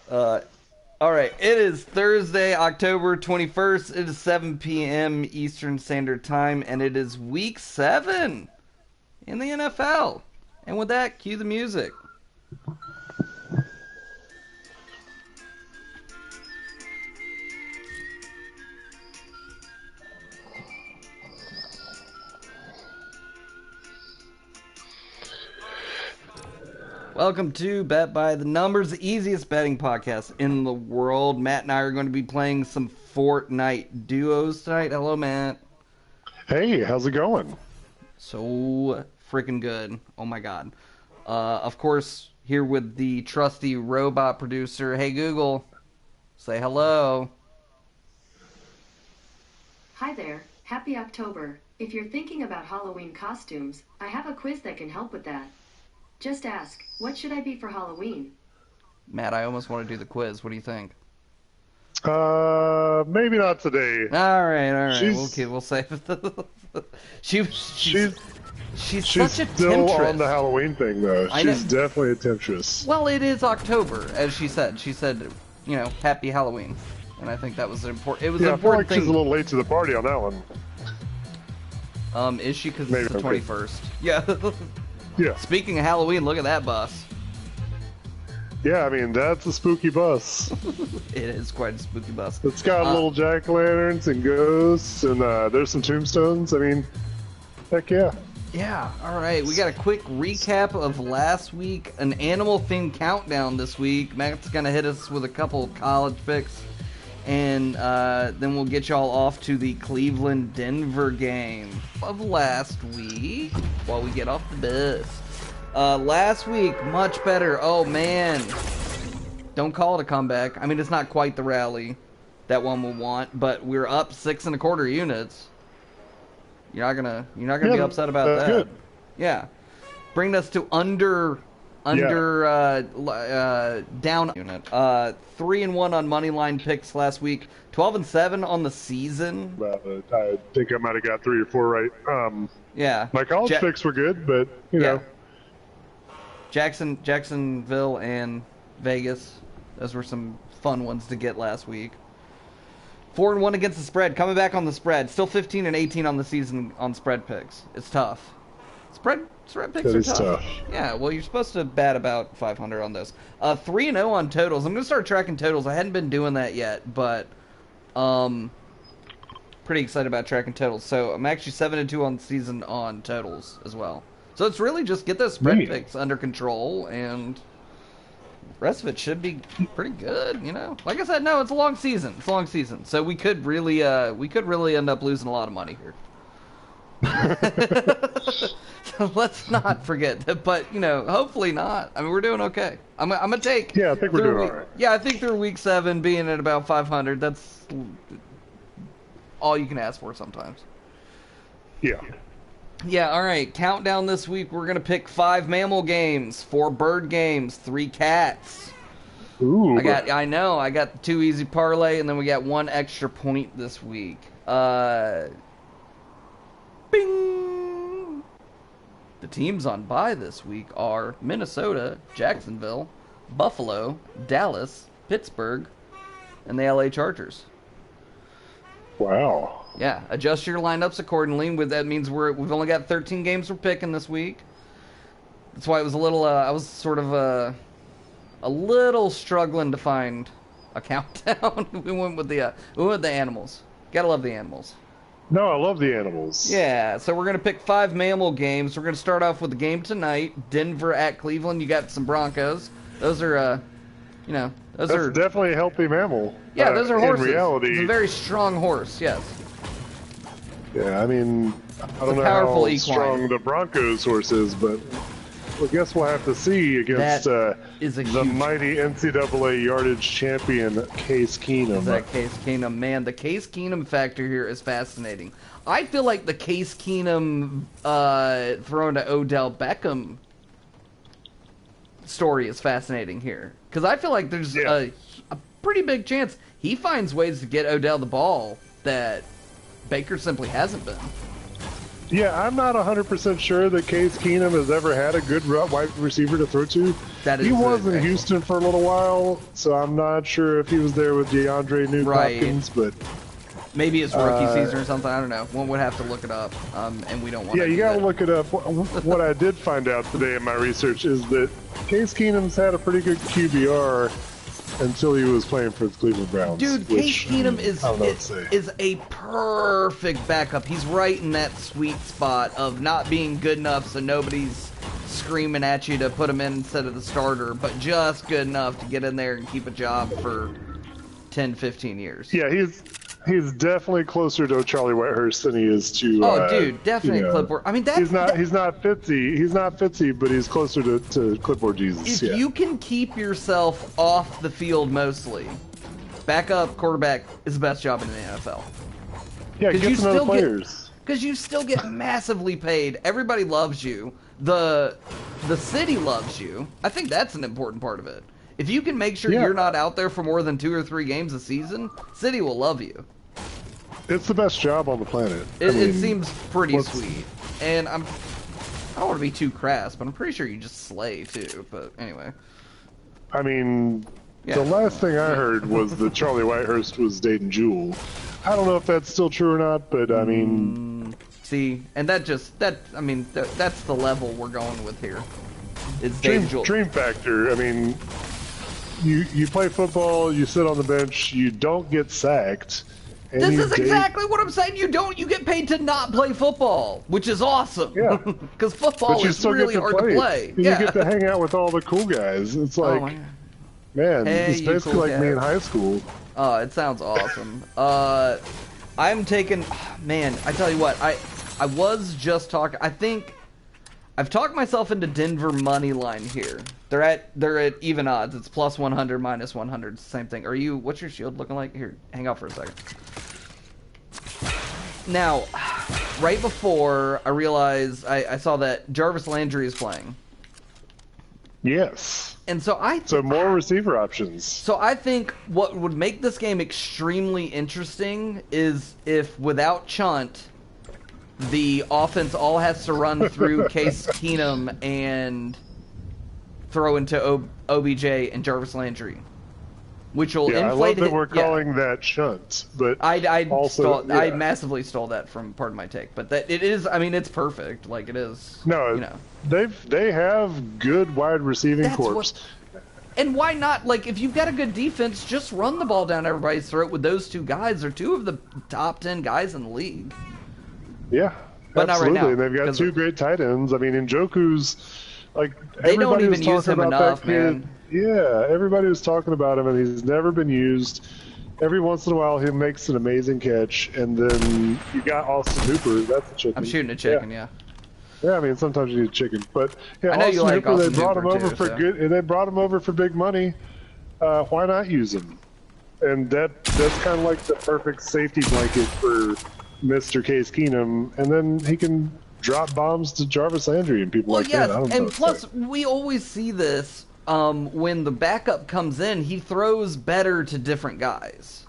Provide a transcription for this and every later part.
Uh, all right, it is Thursday, October 21st. It is 7 p.m. Eastern Standard Time, and it is Week 7 in the NFL. And with that, cue the music. Welcome to Bet by the Numbers, the easiest betting podcast in the world. Matt and I are going to be playing some Fortnite duos tonight. Hello, Matt. Hey, how's it going? So freaking good. Oh my god. Of course, here with the trusty robot producer. Hey, Google. Say hello. Hi there. Happy October. If you're thinking about Halloween costumes, I have a quiz that can help with that. Just ask, what should I be for Halloween? Matt, I almost want to do the quiz. What do you think? Maybe not today. All right. She's, We'll save it. she's she's such a still temptress. on the Halloween thing, though. She's definitely a temptress. Well, it is October, as she said. She said, you know, Happy Halloween, and I think that was important. It was an I feel important like thing. she's a little late to the party on that one. Is she? Because Maybe it's the 21st. Yeah. Yeah. Speaking of Halloween, look at that bus. Yeah, I mean, that's a spooky bus. It is quite a spooky bus. It's got little jack-o'-lanterns and ghosts, and there's some tombstones. I mean, heck yeah. Yeah, all right. We got a quick recap of last week, an animal-themed countdown this week. Matt's going to hit us with a couple of college picks, and then we'll get y'all off to the Cleveland-Denver game of last week while we get off the bus. Last week, much better. Oh, man. Don't call it a comeback. I mean, it's not quite the rally that one will want, but we're up 6.25 units. You're not gonna be upset about that. Good. Yeah. Bring us to down unit. 3-1 on money line picks last week. 12-7 on the season. I think I might have got 3 or 4 right. Yeah. My college picks were good, but, you know. Jacksonville and Vegas. Those were some fun ones to get last week. 4-1 against the spread. Coming back on the spread. Still 15-18 on the season on spread picks. It's tough. Spread picks are tough. Yeah, well, you're supposed to bat about 500 on those. 3-0 on totals. I'm going to start tracking totals. I hadn't been doing that yet, but pretty excited about tracking totals. So I'm actually 7-2 on the season on totals as well. So it's really just get those spread picks under control, and the rest of it should be pretty good, you know. Like I said, no, it's a long season. So we could really end up losing a lot of money here. So let's not forget that, but you know, hopefully not. I mean, we're doing okay. I'm gonna take. Yeah, I think we're doing all right. Yeah, I think through week 7 being at about 500, that's all you can ask for sometimes. Yeah. Yeah, all right. Countdown this week. We're going to pick 5 mammal games, 4 bird games, 3 cats. Ooh. I got the 2 easy parlay, and then we got 1 extra point this week. Bing! The teams on bye this week are Minnesota, Jacksonville, Buffalo, Dallas, Pittsburgh, and the LA Chargers. Wow. Yeah, adjust your lineups accordingly. That means we've only got 13 games we're picking this week. That's why it was a little. I was sort of a little struggling to find a countdown. we went with the animals. Gotta love the animals. No, I love the animals. Yeah, so we're gonna pick 5 mammal games. We're gonna start off with the game tonight. Denver at Cleveland. You got some Broncos. Those are, That's definitely a healthy mammal. Yeah, those are horses. In reality, it's a very strong horse. Yes. Yeah, I mean, I don't know how strong the Broncos horse is, but I guess we'll have to see against the mighty NCAA yardage champion Case Keenum. Is that Case Keenum? Man, the Case Keenum factor here is fascinating. I feel like the Case Keenum thrown to Odell Beckham story is fascinating here. Because I feel like there's a pretty big chance he finds ways to get Odell the ball that Baker simply hasn't been. Yeah, I'm not 100% sure that Case Keenum has ever had a good wide receiver to throw to. He was in Houston for a little while, so I'm not sure if he was there with DeAndre Hopkins, but maybe it's rookie season or something. I don't know. One would have to look it up, and we don't want. Yeah, you got to look it up. What I did find out today in my research is that Case Keenum's had a pretty good QBR until he was playing for the Cleveland Browns. Dude, Case Keenum is a perfect backup. He's right in that sweet spot of not being good enough so nobody's screaming at you to put him in instead of the starter, but just good enough to get in there and keep a job for 10, 15 years. Yeah, he's definitely closer to Charlie Whitehurst than he is to. Oh, dude, definitely clipboard. I mean, he's not Fitzy. He's not Fitzy, but he's closer to clipboard Jesus. If you can keep yourself off the field mostly, backup quarterback is the best job in the NFL. Yeah, get some other players. Because you still get massively paid. Everybody loves you. The city loves you. I think that's an important part of it. If you can make sure you're not out there for more than 2 or 3 games a season, city will love you. It's the best job on the planet. It seems pretty sweet. And I don't want to be too crass, but I'm pretty sure you just slay too. But anyway. I mean, the last thing I heard was that Charlie Whitehurst was dating Jewel. I don't know if that's still true or not, but I mean... See, and that's the level we're going with here. It's dream factor. I mean, you play football, you sit on the bench, you don't get sacked. This is exactly what I'm saying. You get paid to not play football, which is awesome. Yeah. Because football is really hard to play. You get to hang out with all the cool guys. It's like, man, it's basically like me in high school. Oh, it sounds awesome. I'm taking, man, I tell you what, I was just talking, I think I've talked myself into Denver money line here. They're at even odds. It's plus 100, minus 100. It's the same thing. What's your shield looking like? Here, hang out for a second. Now, right before I realized, I saw that Jarvis Landry is playing. Yes. And so more receiver options. So I think what would make this game extremely interesting is if without Chunt, the offense all has to run through Case Keenum and throw into OBJ and Jarvis Landry, which will inflate. I love that we're calling that Chunt, but I massively stole that from Pardon My Take, but that it is. I mean, it's perfect. Like it is. No, they have good wide receiving corps. And why not? Like, if you've got a good defense, just run the ball down everybody's throat with those 2 guys. They're 2 of the top 10 guys in the league. Yeah, but absolutely. Not right now, and they've got 2 great tight ends. I mean, Njoku's like they don't even use him enough, man. Yeah, everybody was talking about him, and he's never been used. Every once in a while, he makes an amazing catch, and then you got Austin Hooper. That's a chicken. I'm shooting a chicken, yeah. Yeah, I mean, sometimes you need chicken, but yeah, I know Austin you like Hooper, Austin they brought him Hooper over too, for good, and they brought him over for big money. Why not use him? And that's kind of like the perfect safety blanket for Mr. Case Keenum, and then he can drop bombs to Jarvis Landry and people like that. And plus, we always see this when the backup comes in, he throws better to different guys.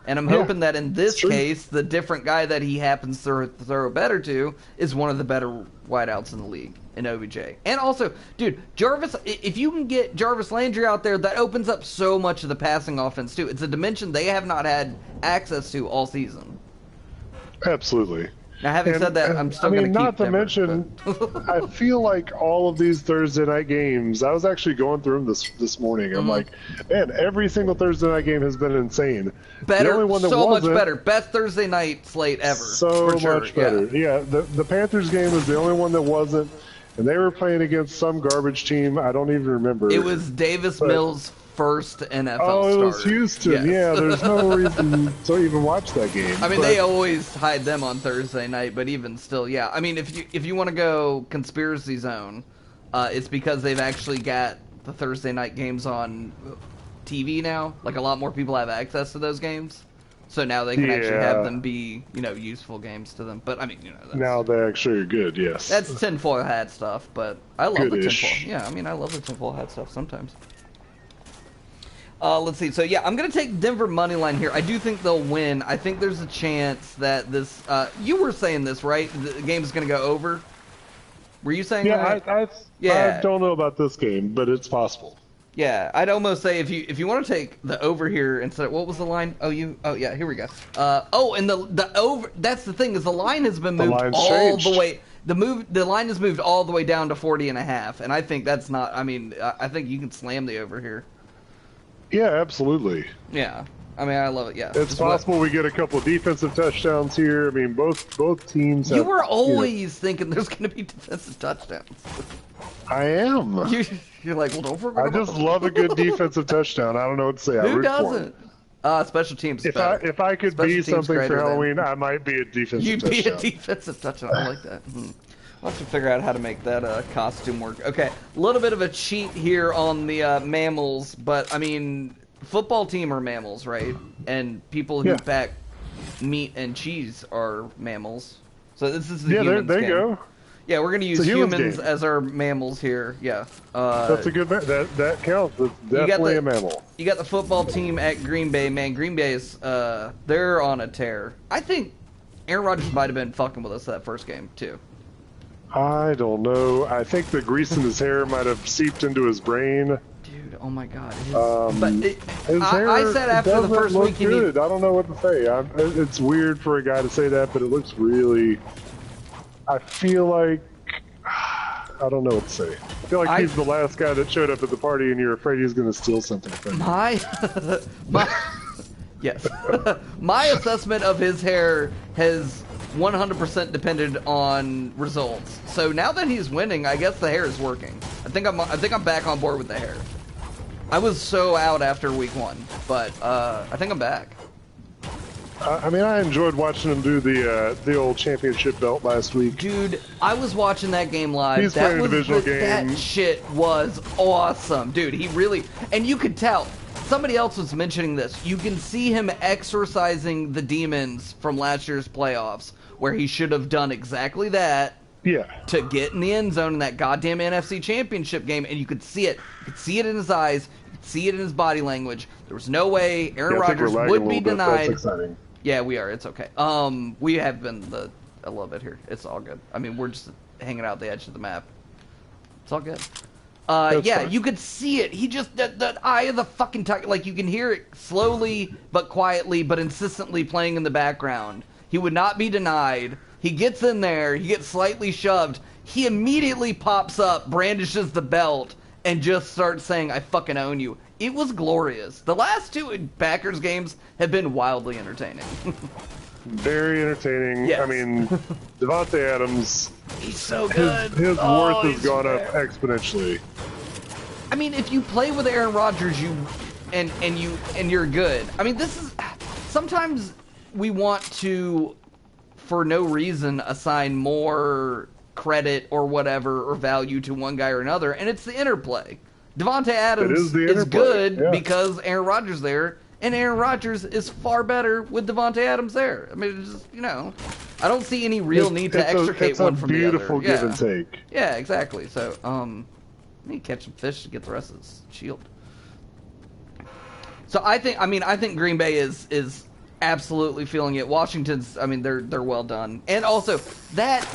And I'm hoping that in this case, the different guy that he happens to throw better to is one of the better wideouts in the league in OBJ. And also, dude, Jarvis, if you can get Jarvis Landry out there, that opens up so much of the passing offense, too. It's a dimension they have not had access to all season. Absolutely. Now, having said that, I'm still going to keep not to mention, I feel like all of these Thursday night games, I was actually going through them this morning. I'm like, man, every single Thursday night game has been insane. Better, the only one that so much better. Best Thursday night slate ever. So much better. Yeah, the Panthers game was the only one that wasn't, and they were playing against some garbage team. I don't even remember. It was Davis Mills' first NFL Oh, it was starter. Houston. Yes. Yeah, there's no reason to even watch that game. I mean, they always hide them on Thursday night, but even still, yeah. I mean, if you want to go conspiracy zone, it's because they've actually got the Thursday night games on TV now. Like, a lot more people have access to those games. So now they can actually have them be, useful games to them. But, I mean, that's, now they actually are good, yes. That's tinfoil hat stuff, but I love the tinfoil. Yeah, I mean, I love the tinfoil hat stuff sometimes. Let's see. So, yeah, I'm going to take Denver money line here. I do think they'll win. I think there's a chance that this... you were saying this, right? The game is going to go over? Were you saying that? I don't know about this game, but it's possible. Yeah, I'd almost say if you want to take the over here instead of... What was the line? Oh, yeah, here we go. And the over... That's the thing, is the line has been moved all the way... The line has moved all the way down to 40.5, and I think that's not... I mean, I think you can slam the over here. Yeah, absolutely. Yeah. I mean, I love it, yeah. It's possible we get a couple of defensive touchdowns here. I mean, both teams have... You were always thinking there's going to be defensive touchdowns. I am. You're like, well, don't forget I just love a good defensive touchdown. I don't know what to say. Who doesn't? Special teams is better. If I could be something for Halloween, I might be a defensive touchdown. You'd be a defensive touchdown. I like that. I'll have to figure out how to make that costume work. Okay, a little bit of a cheat here on the mammals, but, I mean... Football team are mammals, right? And people who pack meat and cheese are mammals. So this is the humans there game. You go. Yeah, we're gonna use humans as our mammals here. Yeah. That's a good that counts. It's definitely a mammal. You got the football team at Green Bay. Man, Green Bay is they're on a tear. I think Aaron Rodgers might have been fucking with us that first game too. I don't know. I think the grease in his hair might have seeped into his brain. Dude, oh my God! I said after the first week, I don't know what to say. It's weird for a guy to say that, but it looks really. I feel like I don't know what to say. I feel like he's the last guy that showed up at the party, and you're afraid he's going to steal something from you. Yes, my assessment of his hair has 100% depended on results. So now that he's winning, I guess the hair is working. I think I'm back on board with the hair. I was so out after week 1, but I think I'm back. I mean, I enjoyed watching him do the old championship belt last week. Dude, I was watching that game live. He's playing a divisional game. That shit was awesome. Dude, he really... And you could tell... Somebody else was mentioning this. You can see him exorcising the demons from last year's playoffs, where he should have done exactly that. Yeah. To get in the end zone in that goddamn NFC Championship game, and you could see it. You could see it in his eyes. You could see it in his body language. There was no way Aaron Rodgers would be denied. That's exciting. Yeah, we are. It's okay. We have been a little bit here. It's all good. I mean, we're just hanging out the edge of the map. It's all good. Yeah, fine. You could see it. He just the eye of the fucking tiger. Like you can hear it slowly but quietly, but insistently playing in the background. He would not be denied. He gets in there. He gets slightly shoved. He immediately pops up, brandishes the belt, and just starts saying, "I fucking own you." It was glorious. The last 2 Packers games have been wildly entertaining. Very entertaining. Yes. I mean, Davante Adams. He's so good. His worth has gone up exponentially. I mean, if you play with Aaron Rodgers, you're good. I mean, this is sometimes we want to, for no reason, assign more credit or whatever or value to one guy or another, and it's the interplay. Davante Adams is good because Aaron Rodgers there. And Aaron Rodgers is far better with Davante Adams there. I mean, it's just, I don't see any real need to extricate one from the other. It's a beautiful give and take. Yeah, exactly. So, I need to catch some fish to get the rest of this shield. So I think Green Bay is absolutely feeling it. Washington's, they're well done. And also, that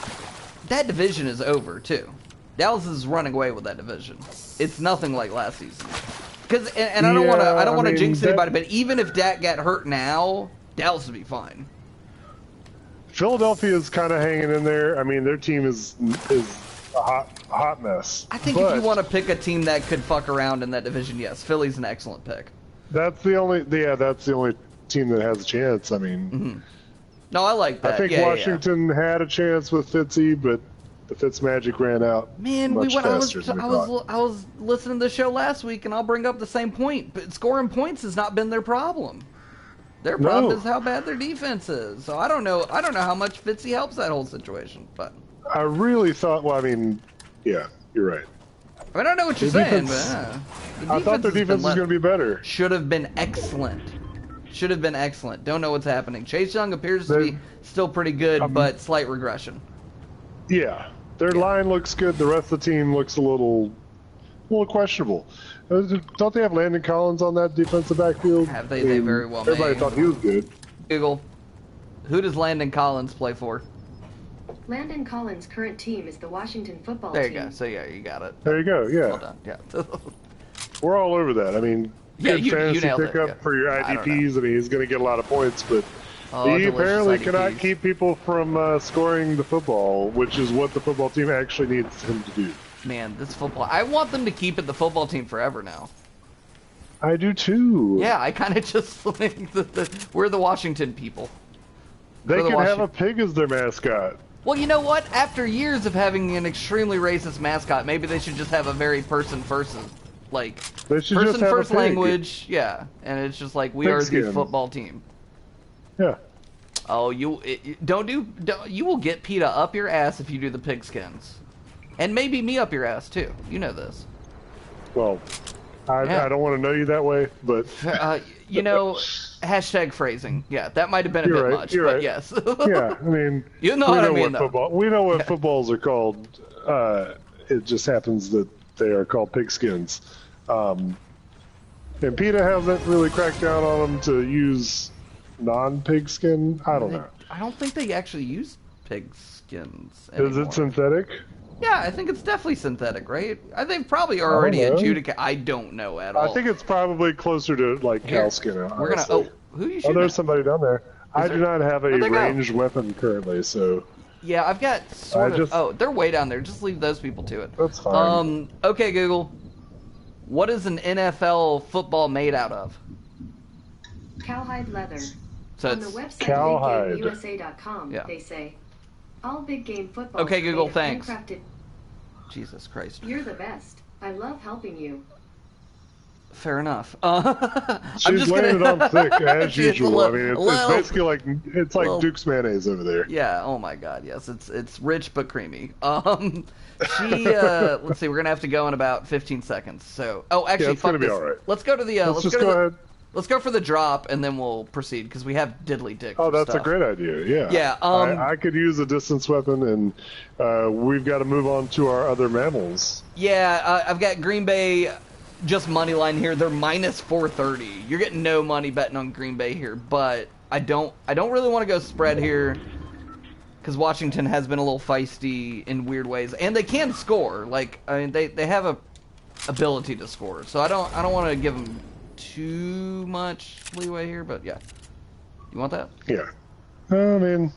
division is over, too. Dallas is running away with that division. It's nothing like last season. And I don't want to jinx anybody, but even if Dak got hurt now, Dallas would be fine. Philadelphia is kind of hanging in there. I mean, their team is a hot mess. I think if you want to pick a team that could fuck around in that division, yes, Philly's an excellent pick. That's the only team that has a chance. I mean, no, I like that. I think Washington had a chance with Fitzy, but the Fitzmagic ran out. Man, I was listening to the show last week, and I'll bring up the same point. But scoring points has not been their problem. Their problem is how bad their defense is. So I don't know how much Fitzy helps that whole situation. But I really thought. Well, I mean, yeah, you're right. I don't know what you're saying, but I thought their defense was going to be better. Should have been excellent. Don't know what's happening. Chase Young appears to be still pretty good, but slight regression. Yeah. Their line looks good. The rest of the team looks a little little questionable. Don't they have Landon Collins on that defensive backfield? Have they? They very well may. Everybody thought he was good. Google. Who does Landon Collins play for? Landon Collins' current team is the Washington football team. team. There you go. So yeah, you got it. There you go. Yeah. Well done. Yeah. We're all over that. I mean, good fantasy pickup for your IDPs. I mean, he's going to get a lot of points, but he apparently cannot keep people from scoring the football, which is what the football team actually needs him to do. Man, this football... I want them to keep it the football team forever now. I do too. Yeah, I kind of just think that we're the Washington people. They can have a pig as their mascot. Well, you know what? After years of having an extremely racist mascot, maybe they should just have a very person-first, like, person-first language. Yeah, and it's just like, we are the football team. Yeah. Oh, you will get PETA up your ass if you do the pigskins. And maybe me up your ass, too. You know this. Well, I don't want to know you that way, but... you know, hashtag phrasing. Yeah, that might have been a bit much, but yes. Yeah, I mean... You know what I mean, though. We know what footballs are called. It just happens that they are called pigskins. And PETA hasn't really cracked down on them to use non-pigskin. I don't know. I don't think they actually use pigskins anymore. Is it synthetic? Yeah, I think it's definitely synthetic, right? I think probably already adjudicated. I don't know at all. I think it's probably closer to like cow skin. We're gonna. Oh, who are you shooting? Oh, there's somebody down there. I do not have a ranged weapon currently, so. Yeah, I've got sort of. Oh, they're way down there. Just leave those people to it. That's fine. Okay, Google. What is an NFL football made out of? Cowhide leather. So on the website BigGameUSA.com, they say, all big game footballs okay, Google, are thanks. handcrafted. Jesus Christ. You're the best. I love helping you. Fair enough. She's laying it on thick as usual. I mean, it's basically like Duke's mayonnaise over there. Yeah. Oh my God. Yes. It's rich but creamy. Let's see. We're gonna have to go in about 15 seconds. So. Oh, actually, it's gonna be all right. Let's go to the. Let's just go ahead. Let's go for the drop, and then we'll proceed, because we have diddly dick. Oh, that's a great idea, yeah. Yeah, I could use a distance weapon, and we've got to move on to our other mammals. Yeah, I've got Green Bay just money line here. They're minus 430. You're getting no money betting on Green Bay here, but I don't really want to go spread here, because Washington has been a little feisty in weird ways, and they can score. Like, I mean, they have a ability to score, so I don't want to give them too much leeway here, but yeah. You want that? Yeah. I mean,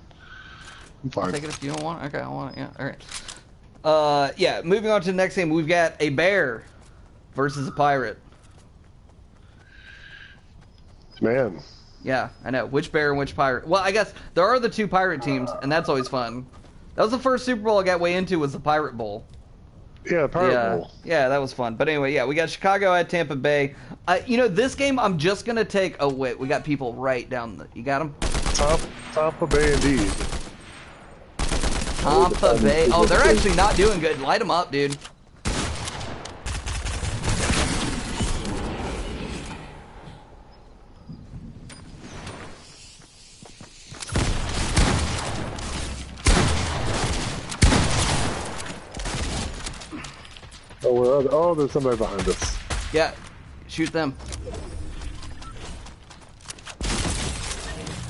I'm fine. I'll take it if you don't want it. Okay, I want it. Yeah, all right. Yeah, moving on to the next game, we've got a bear versus a pirate. Man. Yeah, I know. Which bear and which pirate? Well, I guess there are the two pirate teams, and that's always fun. That was the first Super Bowl I got way into, was the Pirate Bowl. Yeah, Pirate Bowl. Yeah, that was fun. But anyway, yeah, we got Chicago at Tampa Bay. You know, this game, I'm just going to take... Oh, wait, we got people right down the... You got them? Tampa Bay, indeed. Tampa Bay. Oh, they're actually not doing good. Light them up, dude. Oh, there's somebody behind us. Yeah, shoot them.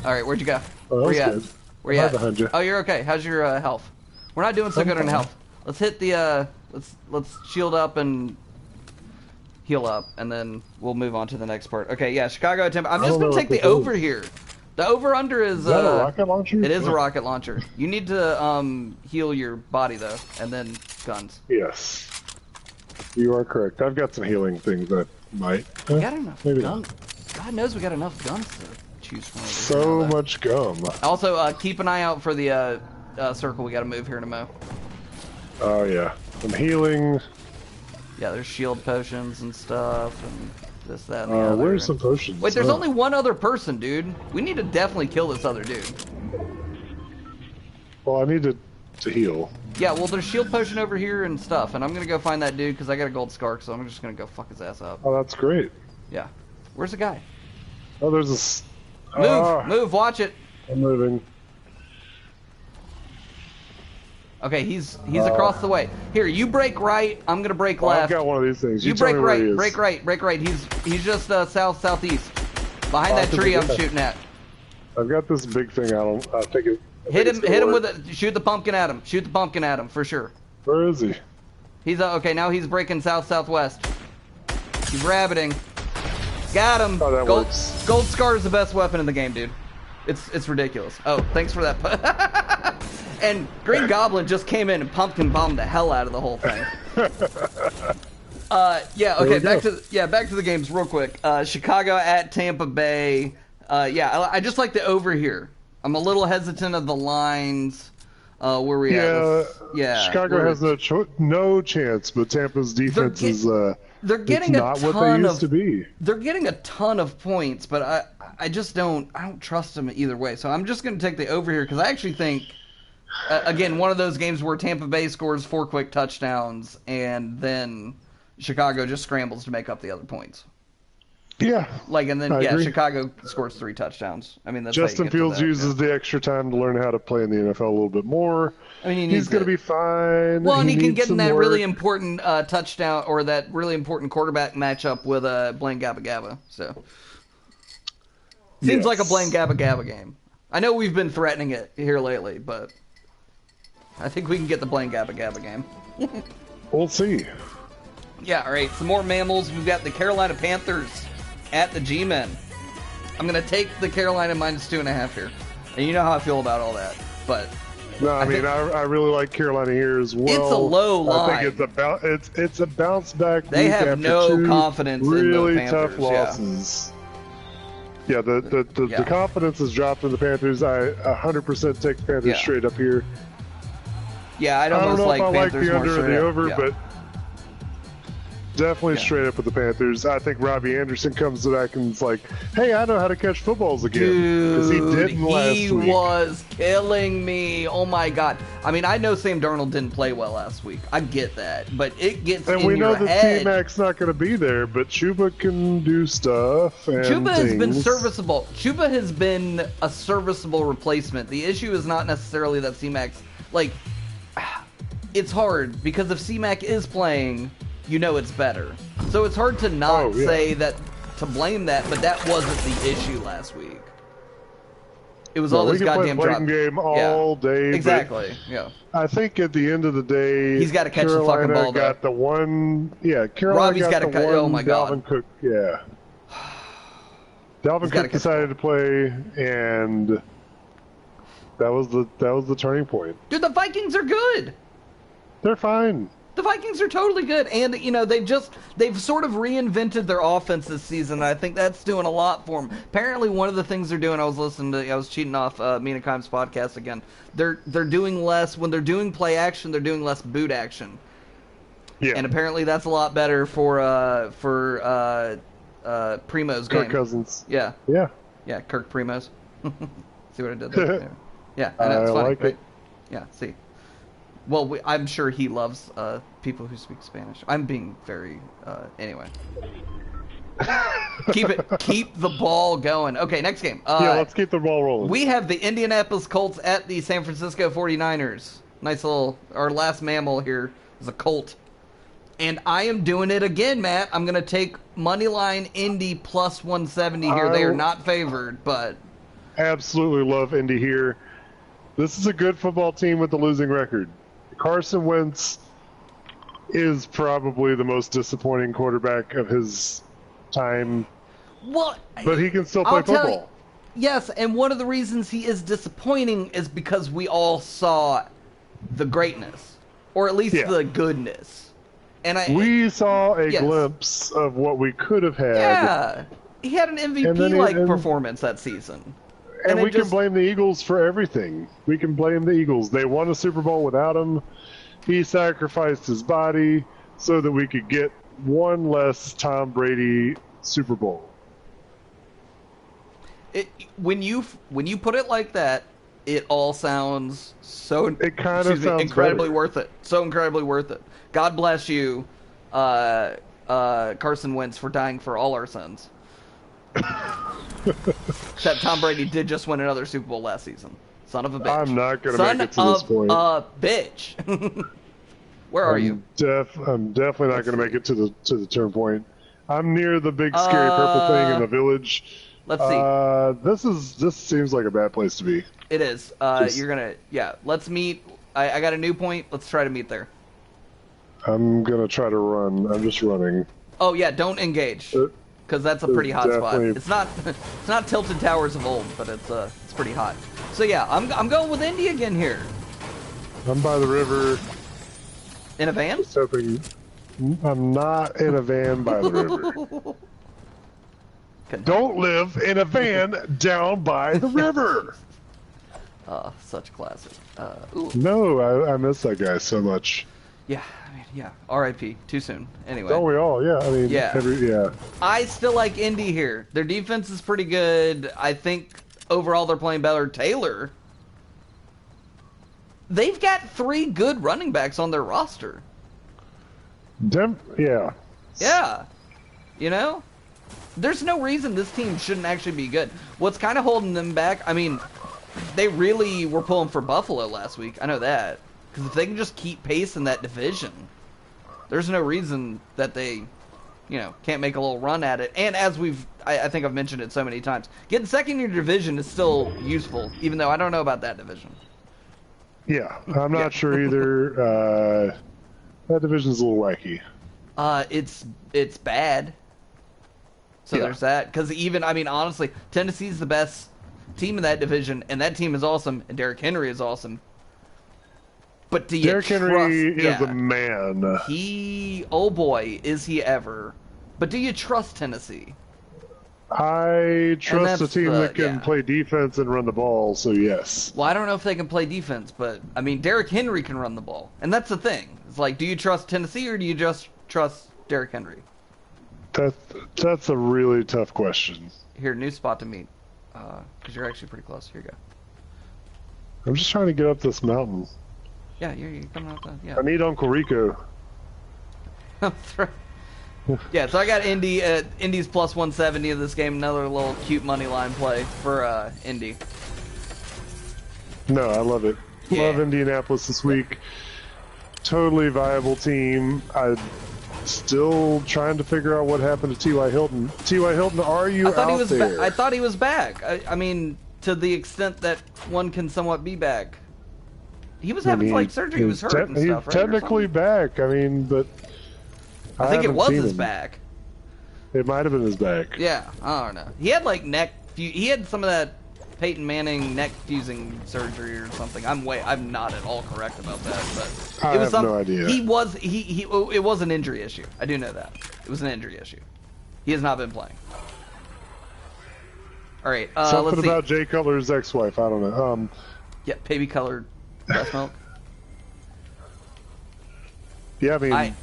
All right, where'd you go? Oh, where you at? Where you at? Behind you. Oh, you're okay. How's your health? We're not doing so good in health. Let's hit the let's shield up and heal up, and then we'll move on to the next part. Okay, yeah, Chicago at Tampa. I'm just gonna take the over here. The over under is that a rocket launcher? It is a rocket launcher. You need to heal your body though, and then guns. Yes. You are correct. I've got some healing things that might. We got enough guns. God knows we got enough guns to choose from. So much gum. Also, keep an eye out for the circle. We got to move here to Mo. Oh yeah, some healing. Yeah, there's shield potions and stuff, and this, that, and the other. Where's some potions? Wait, there's only one other person, dude. We need to definitely kill this other dude. Well, I need to heal. Yeah, well, there's shield potion over here and stuff, and I'm gonna go find that dude because I got a gold scark, so I'm just gonna go fuck his ass up. Oh, that's great. Yeah. Where's the guy? Oh, there's a... Move! Watch it! I'm moving. Okay, he's across the way. Here, you break right. I'm gonna break left. I've got one of these things. You break right. Break right. He's just southeast, behind that tree I'm shooting at. I've got this big thing. I think it. Hit him with it. Shoot the pumpkin at him. Shoot the pumpkin at him for sure. Where is he? He's okay. Now he's breaking southwest. He's rabbiting. Got him. Oh, that works. Gold Scar is the best weapon in the game, dude. It's ridiculous. Oh, thanks for that. And Green Goblin just came in and pumpkin bombed the hell out of the whole thing. Yeah. Okay. Back to the games real quick. Chicago at Tampa Bay. I just like the over here. I'm a little hesitant of the lines. Where we at? Chicago has no chance, but Tampa's defense is they're getting not what they used to be. They're getting a ton of points, but I just don't trust them either way. So I'm just going to take the over here because I actually think again one of those games where Tampa Bay scores 4 quick touchdowns and then Chicago just scrambles to make up the other points. Yeah. And then Chicago scores 3 touchdowns. I mean, that's Justin Fields uses the extra time to learn how to play in the NFL a little bit more. I mean, he's going to be fine. Well, and he can get in that really important touchdown or that really important quarterback matchup with Blaine Gabbagaba. So seems like a Blaine Gabbagaba game. I know we've been threatening it here lately, but I think we can get the Blaine Gabbagaba game. We'll see. Yeah, all right. Some more mammals. We've got the Carolina Panthers at the G-Men. I'm going to take the Carolina -2.5 here. And you know how I feel about all that. But no, I really like Carolina here as well. It's a low line. I think it's a bounce back. They have no confidence in the Panthers. Tough losses. Yeah, the confidence has dropped in the Panthers. I 100% take the Panthers straight up here. Yeah, I don't know if I like the under or the over, but definitely straight up with the Panthers. I think Robbie Anderson comes back and is like, hey, I know how to catch footballs again. Because he didn't last week. He was killing me. Oh, my God. I mean, I know Sam Darnold didn't play well last week. I get that. But it gets in your head. And we know that T-Mac's not going to be there, but Chuba can do stuff. And Chuba has been serviceable. Chuba has been a serviceable replacement. The issue is not necessarily that C-Mac's, it's hard. Because if C-Mac is playing, you know it's better. So it's hard to not say that, to blame that, but that wasn't the issue last week. It was all this goddamn drop. We can play the game all day. Exactly, yeah. I think at the end of the day, he's got to catch the fucking ball, though. Got the one, Carolina Robbie's got to cut. Oh, my God. Dalvin Cook, Dalvin Cook decided to play, and that was the turning point. Dude, the Vikings are good. They're fine. The Vikings are totally good, and they've sort of reinvented their offense this season. And I think that's doing a lot for them. Apparently, one of the things they're doing, I was cheating off Mina Kimes' podcast again. They're doing less when they're doing play action. They're doing less boot action. Yeah, and apparently that's a lot better for Primo's game. Kirk Cousins. Yeah. Kirk Primo's. See what I did there? Yeah, I know, it's funny, like it. Yeah, see. Well, I'm sure he loves people who speak Spanish. I'm being very anyway. Keep the ball going. Okay, next game. Let's keep the ball rolling. We have the Indianapolis Colts at the San Francisco 49ers. Nice little, our last mammal here is a Colt. And I am doing it again, Matt. I'm going to take Moneyline Indy plus 170 here. They are not favored, but absolutely love Indy here. This is a good football team with a losing record. Carson Wentz is probably the most disappointing quarterback of his time. Well, but he can still play football. Yes, and one of the reasons he is disappointing is because we all saw the greatness, or at least the goodness. And we saw a glimpse of what we could have had. Yeah, he had an MVP-like performance that season. And we can blame the Eagles for everything. We can blame the Eagles. They won a Super Bowl without him. He sacrificed his body so that we could get one less Tom Brady Super Bowl. When you put it like that, it all sounds so incredibly worth it. So incredibly worth it. God bless you, Carson Wentz, for dying for all our sins. Except Tom Brady did just win another Super Bowl last season. Son of a bitch. I'm not going to make it to this point. Son of a bitch. Where are you? I'm definitely not going to make it to the turn point. I'm near the big scary purple thing in the village. Let's see. This seems like a bad place to be. It is. You're gonna. Yeah. Let's meet. I got a new point. Let's try to meet there. I'm gonna try to run. I'm just running. Oh yeah, don't engage, because that's a pretty hot spot. It's not Tilted Towers of old, but it's pretty hot. So yeah, I'm going with Indy again here. I'm by the river. In a van? Just hoping. I'm not in a van by the river. Don't live in a van down by the river. Such classic. No, I miss that guy so much. Yeah, I mean, yeah. R.I.P. Too soon. Anyway. Don't we all? Yeah, I mean, yeah. I still like Indy here. Their defense is pretty good. I think overall they're playing better. Taylor. They've got 3 good running backs on their roster. Yeah. Yeah. You know? There's no reason this team shouldn't actually be good. What's kind of holding them back, I mean, they really were pulling for Buffalo last week. I know that. Because if they can just keep pace in that division, there's no reason that they, can't make a little run at it. And as I think I've mentioned it so many times, getting second in your division is still useful, even though I don't know about that division. Yeah, I'm not sure either. That division's a little wacky. It's bad. So there's that. Because honestly, Tennessee's the best team in that division, and that team is awesome, and Derrick Henry is awesome. But do you Derrick Henry is a man. Oh boy, is he ever. But do you trust Tennessee? I trust a team that can play defense and run the ball, so yes. Well, I don't know if they can play defense, but, Derrick Henry can run the ball. And that's the thing. It's like, do you trust Tennessee or do you just trust Derrick Henry? That's a really tough question. Here, new spot to meet. Because you're actually pretty close. Here you go. I'm just trying to get up this mountain. Yeah, you're coming up there. Yeah. I need Uncle Rico. Yeah, so I got Indy. Indy's plus 170 of this game. Another little cute money line play for Indy. No, I love it. Yeah. Love Indianapolis this week. Totally viable team. I'm still trying to figure out what happened to T.Y. Hilton. T.Y. Hilton, are you out there? I thought he was back. I mean, to the extent that one can somewhat be back. He was having surgery. He was hurt and stuff, right? He's technically back. I mean, but I think it was his back. It might have been his back. Yeah, I don't know. He had he had some of that Peyton Manning neck fusing surgery or something. I'm not at all correct about that, but I have no idea. It was an injury issue. I do know that. It was an injury issue. He has not been playing. All right, something let's see. about Jay Cutler's ex-wife. I don't know. Yeah, baby colored breast milk. Yeah, I mean,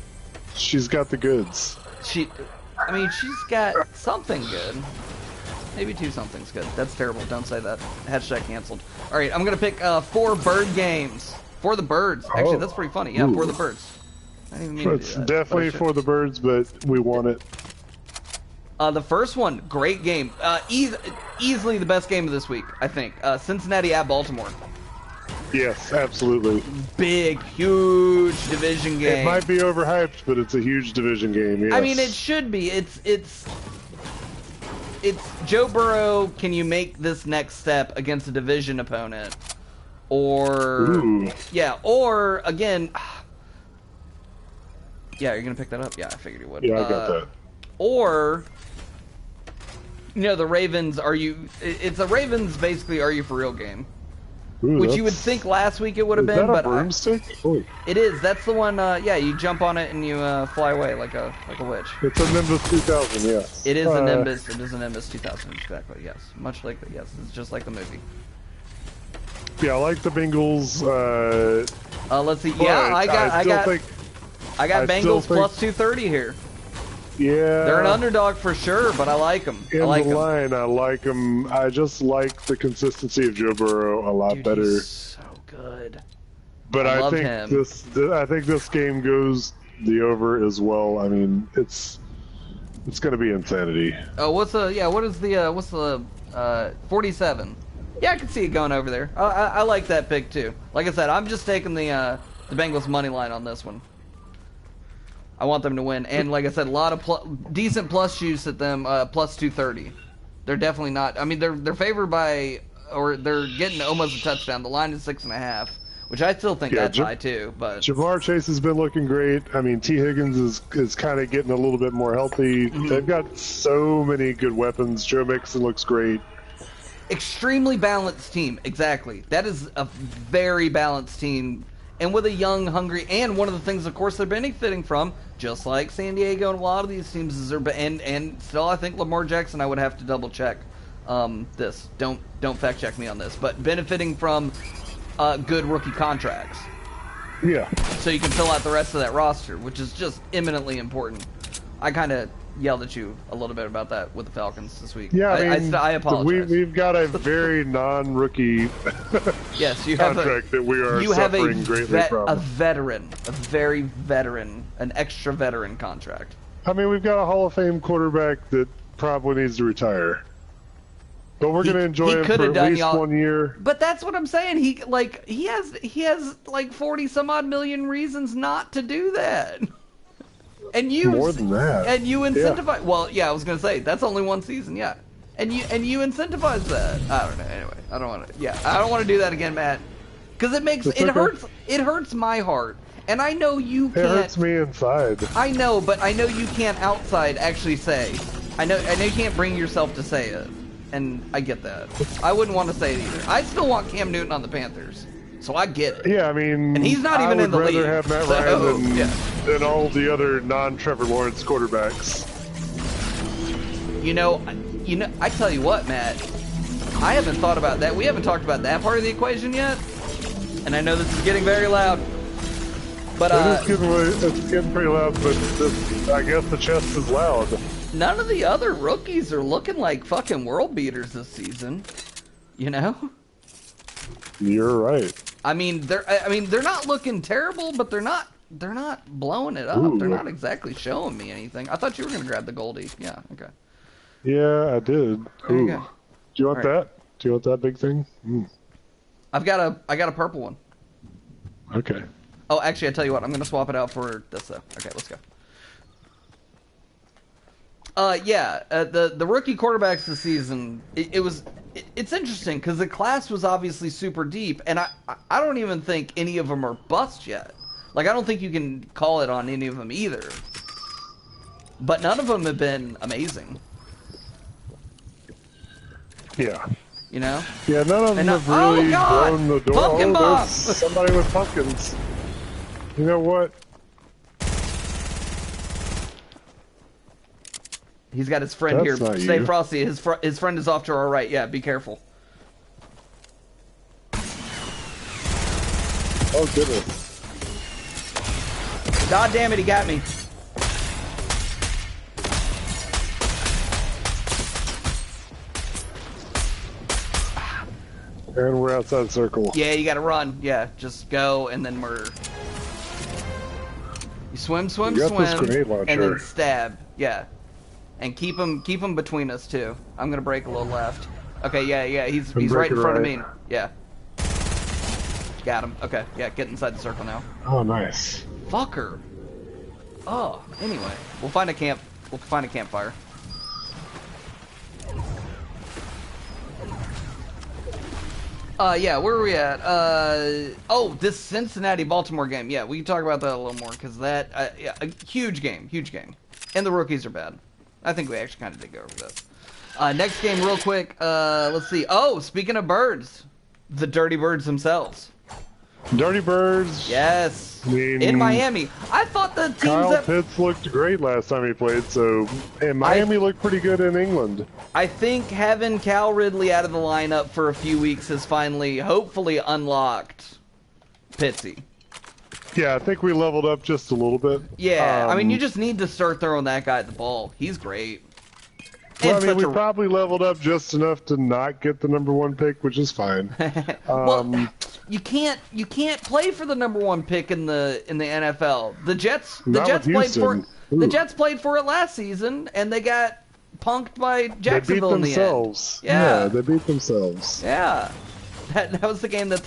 she's got the goods. She's got something good. Maybe 2 somethings good. That's terrible. Don't say that. Hashtag canceled. All right, I'm going to pick 4 bird games. For the birds. Actually, that's pretty funny. Yeah, for the birds. I didn't even mean to do that. Definitely for the birds, but we want it. The first one, great game. Easily the best game of this week, I think. Cincinnati at Baltimore. Yes, absolutely. Big, huge division game. It might be overhyped, but it's a huge division game. Yes. I mean, it should be. It's Joe Burrow. Can you make this next step against a division opponent? Or again, you're gonna pick that up. Yeah, I figured you would. Yeah, I got that. Or the Ravens. It's a Ravens basically. Are you for real game? Ooh, which you would think last week it would have been, but broomstick? It is. That's the one. You jump on it and you fly away like a witch. It's a Nimbus 2000. Yes. It is a Nimbus. It is a Nimbus 2000. Exactly. Yes. Much like yes. It's just like the movie. Yeah, I like the Bengals. Let's see. Yeah, I got Bengals plus 230 here. Yeah. They're an underdog for sure, but I like them. I like them. I just like the consistency of Joe Burrow a lot better. He's so good. But I think this game goes the over as well. I mean, it's going to be insanity. Oh, what's the 47? Yeah, I can see it going over there. I like that pick too. Like I said, I'm just taking the Bengals money line on this one. I want them to win, and like I said, a lot of decent plus juice at them, plus 230. They're definitely not. I mean, they're favored by, or they're getting almost a touchdown. The line is 6.5, which I still think that's high too. But Jamar Chase has been looking great. I mean, T. Higgins is kind of getting a little bit more healthy. Mm-hmm. They've got so many good weapons. Joe Mixon looks great. Extremely balanced team. Exactly. That is a very balanced team. And with a young, hungry, and one of the things, of course, they're benefiting from, just like San Diego and a lot of these teams, is and still, I think Lamar Jackson. I would have to double check this. Don't fact check me on this, but benefiting from good rookie contracts. Yeah. So you can fill out the rest of that roster, which is just eminently important. I kind of yelled at you a little bit about that with the Falcons this week. Yeah, I apologize. We've got a very non-rookie yes, you contract that we are suffering greatly from. A veteran, a very veteran, an extra veteran contract. I mean, we've got a Hall of Fame quarterback that probably needs to retire. But we're going to enjoy him for at least 1 year. But that's what I'm saying. He has like 40 some odd million reasons not to do that. And you more than that. And you incentivize. Yeah. Well, yeah, I was gonna say that's only one season. Yeah, and you incentivize that. I don't know. Anyway, I don't want to. Yeah, I don't want to do that again, Matt. Because it hurts. It hurts my heart, and I know you can't. It hurts me inside. I know, but I know you can't outside actually say. I know you can't bring yourself to say it, and I get that. I wouldn't want to say it either. I still want Cam Newton on the Panthers. So I get it. Yeah, I mean, and he's not even in the league. I would rather have Matt Ryan than all the other non-Trevor Lawrence quarterbacks. You know, I tell you what, Matt, I haven't thought about that. We haven't talked about that part of the equation yet. And I know this is getting very loud. But it's getting pretty loud, but I guess the chest is loud. None of the other rookies are looking like fucking world beaters this season. You know? You're right. I mean, they're not looking terrible, but they're not blowing it up. Ooh. They're not exactly showing me anything. I thought you were gonna grab the Goldie. Yeah, okay. Yeah, I did. There you go. Do you want that? Do you want that big thing? Mm. I got a purple one. Okay. Oh, actually, I tell you what, I'm gonna swap it out for this though. Okay, let's go. The rookie quarterbacks this season, it's interesting because the class was obviously super deep, and I don't even think any of them are bust yet. Like, I don't think you can call it on any of them either. But none of them have been amazing. Yeah. You know? Yeah, none of them have really blown the door. Pumpkin bomb! Somebody with pumpkins. You know what? He's got his friend here. Stay frosty. His friend is off to our right. Yeah, be careful. Oh, goodness. God damn it, he got me. And we're outside the circle. Yeah, you gotta run. Yeah, just go and then murder. You swim, and then stab. Yeah. And keep him between us too. I'm gonna break a little left. Okay, yeah, he's right in front of me. Yeah. Got him. Okay, yeah, get inside the circle now. Oh, nice. Fucker. Oh, anyway, we'll find a campfire. Yeah, where are we at? Oh, this Cincinnati-Baltimore game. Yeah, we can talk about that a little more because that, yeah, a huge game, and the rookies are bad. I think we actually kind of did go over this. Next game, real quick. Let's see. Oh, speaking of birds, the Dirty Birds themselves. Dirty Birds. Yes. I mean, in Miami. I thought the teams Kyle Pitts looked great last time he played, and Miami looked pretty good in England. I think having Cal Ridley out of the lineup for a few weeks has finally, hopefully, unlocked Pitsy. Yeah, I think we leveled up just a little bit. Yeah, I mean, you just need to start throwing that guy at the ball. He's great. Well, I mean, we probably leveled up just enough to not get the #1 pick, which is fine. Well, you can't play for the #1 pick in the NFL. The Jets played for it last season, and they got punked by Jacksonville in the end. Yeah, they beat themselves. Yeah. That was the game that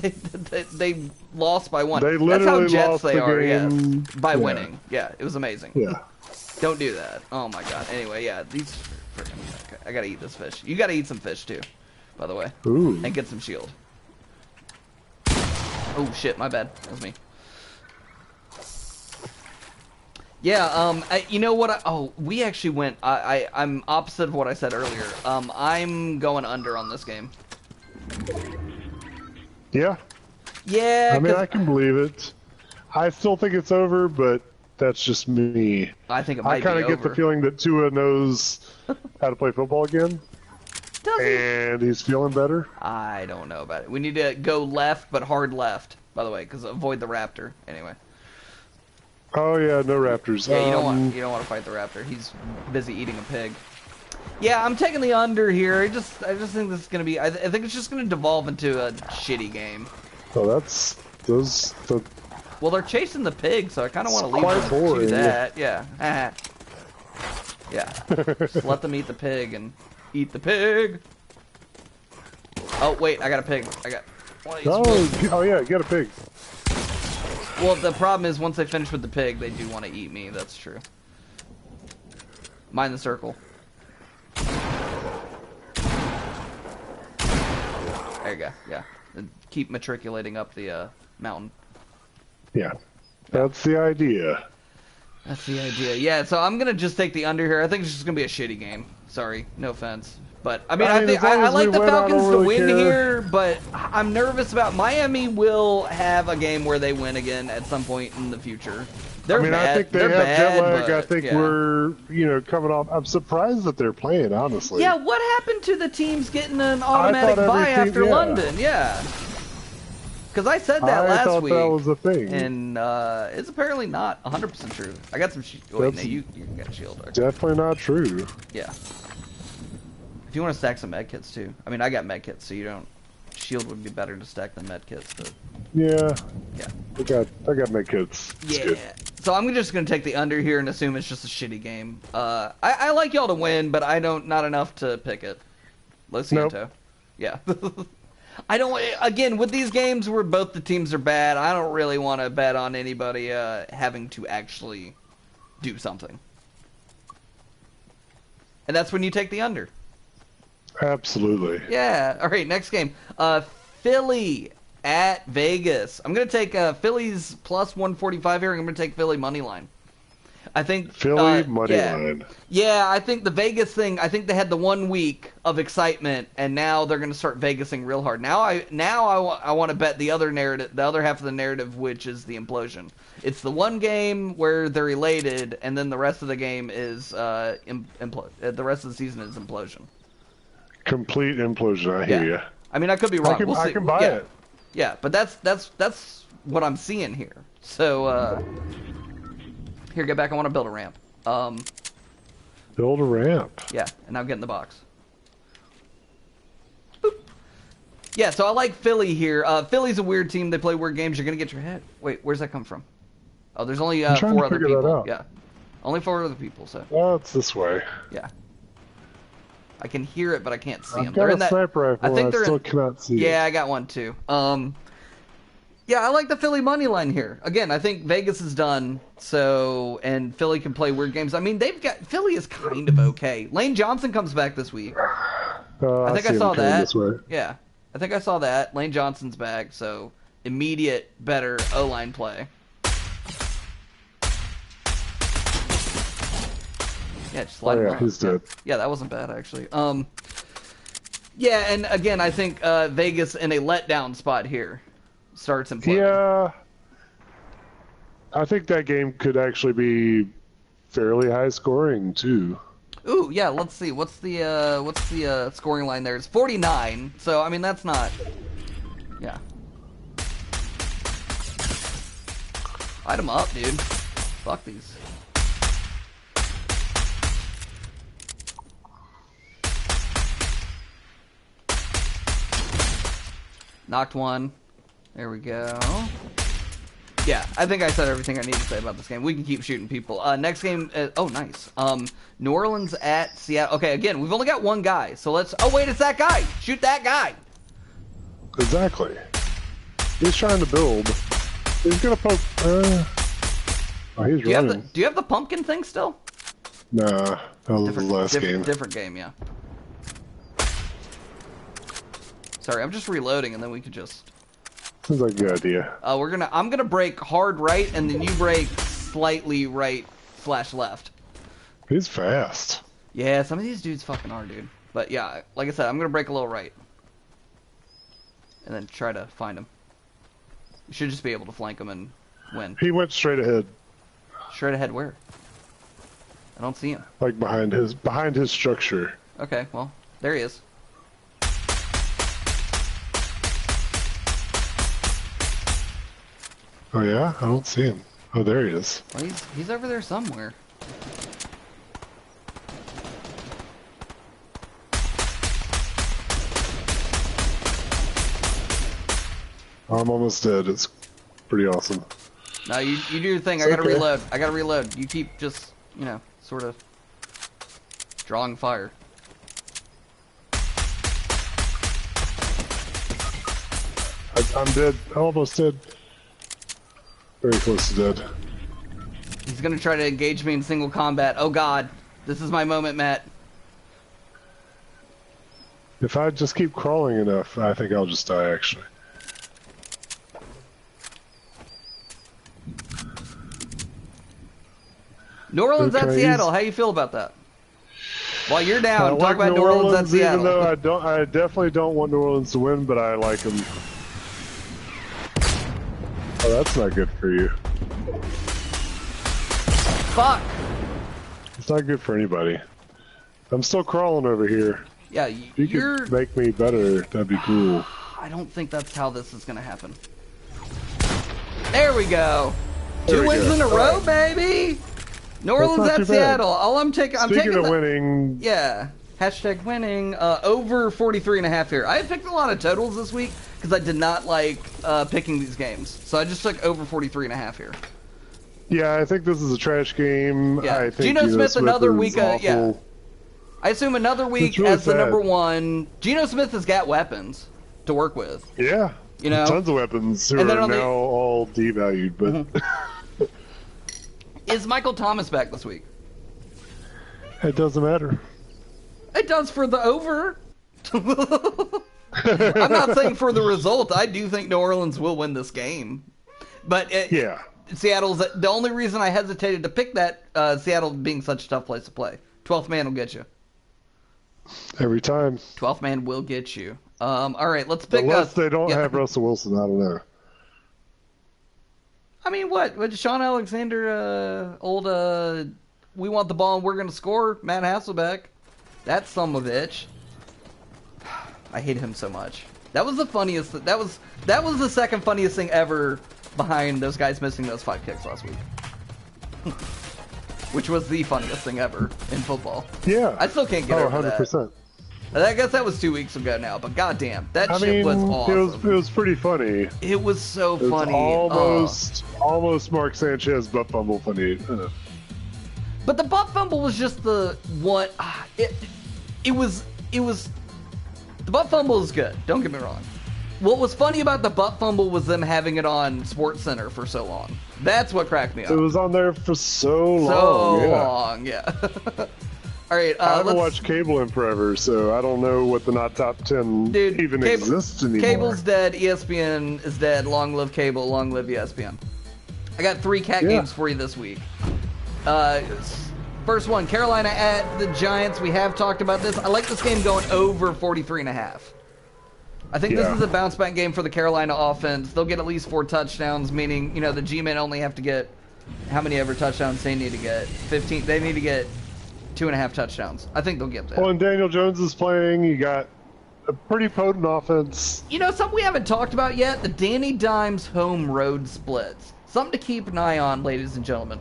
they lost by one. They literally lost the game by winning. Yeah, it was amazing. Yeah. Don't do that. Oh my god. Anyway, yeah, these freaking... I gotta eat this fish. You gotta eat some fish too, by the way. Ooh. And get some shield. Oh shit, my bad. That was me. Yeah, you know what? We actually went... I'm opposite of what I said earlier. I'm going under on this game. Yeah. Yeah, I mean, I can believe it. I still think it's over, but that's just me. I think it might be over. I kind of get the feeling that Tua knows how to play football again. Does he? And he's feeling better. I don't know about it. We need to go left, but hard left, by the way, because avoid the raptor. Anyway. Oh yeah, no raptors. Yeah, you don't want to fight the raptor. He's busy eating a pig. Yeah, I'm taking the under here. I just think this is gonna be. I think it's just gonna devolve into a shitty game. Oh, that's those. Well, they're chasing the pig, so I kind of want to leave them to that. Yeah. Yeah. Just let them eat the pig and eat the pig. Oh wait, I got a pig. I got. Oh yeah, get a pig. Well, the problem is once they finish with the pig, they do want to eat me. That's true. Mind the circle. There you go. Yeah. And keep matriculating up the mountain. Yeah. That's the idea. That's the idea. Yeah, so I'm going to just take the under here. I think it's just going to be a shitty game. Sorry. No offense. But, I mean, I like the Falcons to win here, but I'm nervous about... Miami will have a game where they win again at some point in the future. They're bad. I think they have jet lag. I think we're, coming off... I'm surprised that they're playing, honestly. Yeah, what happened to the teams getting an automatic bye after London? Yeah. Because I said that last week. I thought that was a thing. And it's apparently not 100% true. I got some shield. Wait, no, you can get a shield. Okay. Definitely not true. Yeah. If you want to stack some med kits too. I mean, I got med kits, so you don't... Shield would be better to stack than med kits, but... Yeah. Yeah. I got med kits. Yeah. So I'm just going to take the under here and assume it's just a shitty game. I like y'all to win, but I don't... Not enough to pick it. Lo siento. Nope. Yeah. I don't... Again, with these games where both the teams are bad, I don't really want to bet on anybody having to actually do something. And that's when you take the under. Absolutely. Yeah. All right, next game. Philly at Vegas. I'm going to take Philly's plus 145 here. I'm going to take Philly money line. I think Philly money line. Yeah, I think the Vegas thing, I think they had the 1 week of excitement, and now they're going to start Vegasing real hard. Now I want to bet the other narrative, the other half of the narrative, which is the implosion. It's the one game where they're elated, and then the rest of the game is the rest of the season is implosion. Complete implosion. I hear you. I mean, I could be wrong. We'll see. I can buy it. Yeah, but that's what I'm seeing here. So here, get back. I want to build a ramp. Build a ramp. Yeah, and now get in the box. Boop. Yeah, so I like Philly here. Philly's a weird team. They play weird games. You're gonna get your head. Wait, where's that come from? Oh, there's only 4 other people. Yeah, only 4 other people. So. Oh, it's this way. Yeah. I can hear it, but I can't see them. They're in that sniper rifle. I think they're still cannot see it. Yeah, I got one too. Yeah, I like the Philly money line here. Again, I think Vegas is done, and Philly can play weird games. I mean, Philly is kind of okay. Lane Johnson comes back this week. I think I saw that. Yeah, I think I saw that. Lane Johnson's back, so immediate better O-line play. Yeah, just slide him he's dead. Yeah, that wasn't bad, actually. Yeah, and again, I think Vegas in a letdown spot here starts and plays. Yeah. I think that game could actually be fairly high scoring, too. Ooh, yeah, let's see. What's the scoring line there? It's 49, so, I mean, that's not... Yeah. Light them up, dude. Fuck these. Knocked one. There we go. Yeah, I think I said everything I need to say about this game. We can keep shooting people. Next game, oh, nice. New Orleans at Seattle. Okay, again, we've only got one guy, so let's... Oh, wait, it's that guy. Shoot that guy. Exactly. He's trying to build. He's gonna poke... Oh, he's running. Do you have the pumpkin thing still? Nah, that was the last game. Different game, yeah. Sorry, I'm just reloading, and then we could just... Seems like a good idea. I'm gonna break hard right, and then you break slightly right/left. He's fast. Yeah, some of these dudes fucking are, dude. But yeah, like I said, I'm gonna break a little right, and then try to find him. You should just be able to flank him and win. He went straight ahead. Straight ahead where? I don't see him. Like behind his structure. Okay, well, there he is. Oh yeah? I don't see him. Oh, there he is. Well, he's over there somewhere. I'm almost dead. It's pretty awesome. No, you do your thing. I gotta reload. I gotta reload. You keep just, you know, sort of drawing fire. I'm dead. Almost dead. Very close to dead. He's gonna try to engage me in single combat. Oh god. This is my moment, Matt. If I just keep crawling enough, I think I'll just die, actually. New Orleans at Seattle. How you feel about that? While you're down, talk about New Orleans at Seattle. Even though I definitely don't want New Orleans to win, but I like them. Oh, that's not good for you. Fuck. It's not good for anybody. I'm still crawling over here. Yeah, if you could make me better, that'd be cool. I don't think that's how this is gonna happen. There we go. There 2 wins in a row, baby. New Orleans at Seattle. All I'm taking. Speaking of winning. Yeah. Hashtag winning. Over 43.5 here. I had picked a lot of totals this week because I did not like picking these games. So I just took over 43.5 here. Yeah, I think this is a trash game. Yeah. I think Geno Smith another week. Yeah. I assume another week really as the number one. Geno Smith has got weapons to work with. Yeah. You know, tons of weapons who are now all devalued. But is Michael Thomas back this week? It doesn't matter. It does for the over. I'm not saying for the result. I do think New Orleans will win this game. But yeah. Seattle's the only reason I hesitated to pick that, Seattle being such a tough place to play. 12th man will get you. Every time. 12th man will get you. All right, let's pick Unless they don't have Russell Wilson, I don't know. I mean, what? With Sean Alexander, we want the ball and we're going to score, Matt Hasselbeck. That son of a bitch. I hate him so much. That was the funniest. That was the second funniest thing ever behind those guys missing those 5 kicks last week. Which was the funniest thing ever in football. Yeah. I still can't get over 100%. that. I guess that was 2 weeks ago now, but goddamn, that shit was awesome. It was pretty funny. It was so funny. Almost Mark Sanchez butt fumble funny. But the butt fumble was just the one. It was. The butt fumble is good. Don't get me wrong. What was funny about the butt fumble was them having it on SportsCenter for so long. That's what cracked me up. It was on there for so long. Yeah. All right. I haven't watched cable in forever, so I don't know what the not top 10 even exists anymore. Cable's dead. ESPN is dead. Long live cable. Long live ESPN. I got 3 cat games for you this week. First one, Carolina at the Giants. We have talked about this. I like this game going over 43.5. I think this is a bounce back game for the Carolina offense. They'll get at least 4 touchdowns, meaning, the G-men only have to get how many ever touchdowns they need to get? 15. They need to get 2.5 touchdowns. I think they'll get that. Well, and Daniel Jones is playing. You got a pretty potent offense. Something we haven't talked about yet, the Danny Dimes home road splits. Something to keep an eye on, ladies and gentlemen.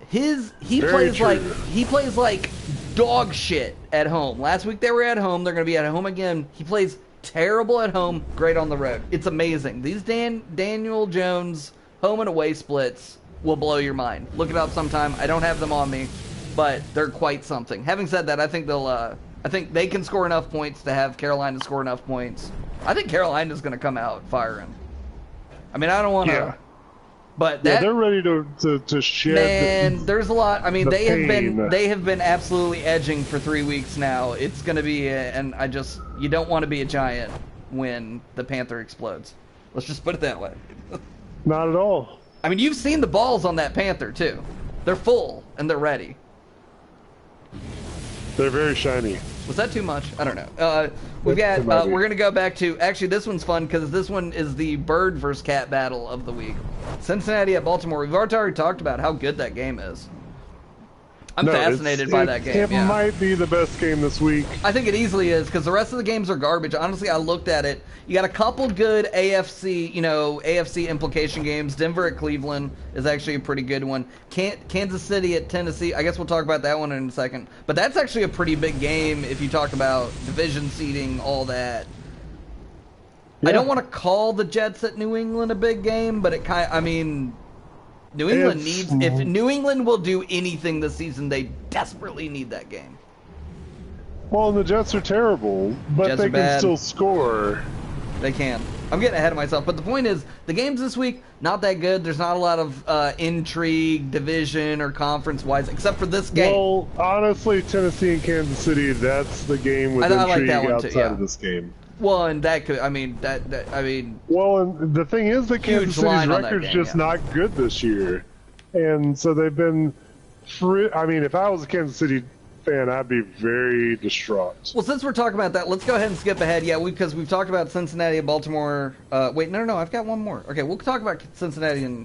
He plays like dog shit at home. Last week they were at home. They're going to be at home again. He plays Terrible at home, great on the road. It's amazing. These Daniel Jones home and away splits will blow your mind. Look it up sometime. I don't have them on me, but they're quite something. Having said that, I think they can score enough points to have Carolina score enough points. I think Carolina's going to come out firing. I mean, I don't want to... Yeah. But they're ready to shed. Man, there's a lot. I mean, they have been absolutely edging for 3 weeks now. It's going to be, you don't want to be a Giant when the Panther explodes. Let's just put it that way. Not at all. I mean, you've seen the balls on that Panther too. They're full and they're ready. They're very shiny. Was that too much? I don't know. We're going to go back to... Actually, this one's fun because this one is the bird versus cat battle of the week. Cincinnati at Baltimore. We've already talked about how good that game is. I'm fascinated by that game. It might be the best game this week. I think it easily is because the rest of the games are garbage. Honestly, I looked at it. You got a couple good AFC implication games. Denver at Cleveland is actually a pretty good one. Kansas City at Tennessee. I guess we'll talk about that one in a second. But that's actually a pretty big game if you talk about division seeding, all that. Yeah. I don't want to call the Jets at New England a big game, but New England if New England will do anything this season, they desperately need that game. Well, the Jets are terrible, but they can still score. They can. I'm getting ahead of myself, but the point is, the games this week, not that good. There's not a lot of intrigue, division, or conference-wise, except for this game. Well, honestly, Tennessee and Kansas City, that's the game with intrigue outside of this game. Well, and that could, Well, and the thing is that Kansas City's record's just not good this year. And so they've been if I was a Kansas City fan, I'd be very distraught. Well, since we're talking about that, let's go ahead and skip ahead. Yeah, because we've talked about Cincinnati and Baltimore. Wait, no, I've got one more. Okay, we'll talk about Cincinnati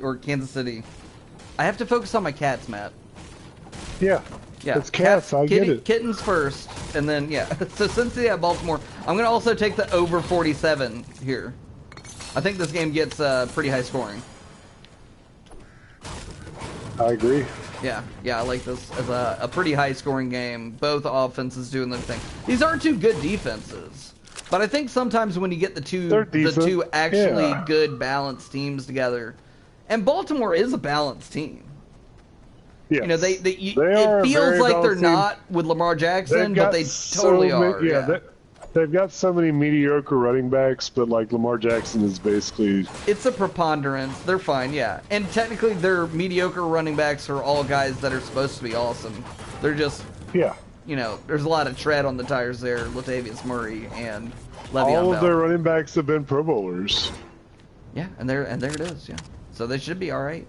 or Kansas City. I have to focus on my cats, Matt. Yeah. Yeah, it's cats. I get it. Kittens first, and then So Cincinnati at Baltimore. I'm gonna also take the over 47 here. I think this game gets pretty high scoring. I agree. Yeah, I like this as a pretty high scoring game. Both offenses doing their thing. These are two good defenses, but I think sometimes when you get the two actually good balanced teams together, and Baltimore is a balanced team. Yes. It feels like they're not with Lamar Jackson, but they totally are. They've got so many mediocre running backs, but like Lamar Jackson is basically... It's a preponderance. They're fine, yeah. And technically their mediocre running backs are all guys that are supposed to be awesome. They're just... Yeah. There's a lot of tread on the tires there. Latavius Murray and Le'Veon Bell. All of their running backs have been Pro Bowlers. Yeah, and there it is, yeah. So they should be all right.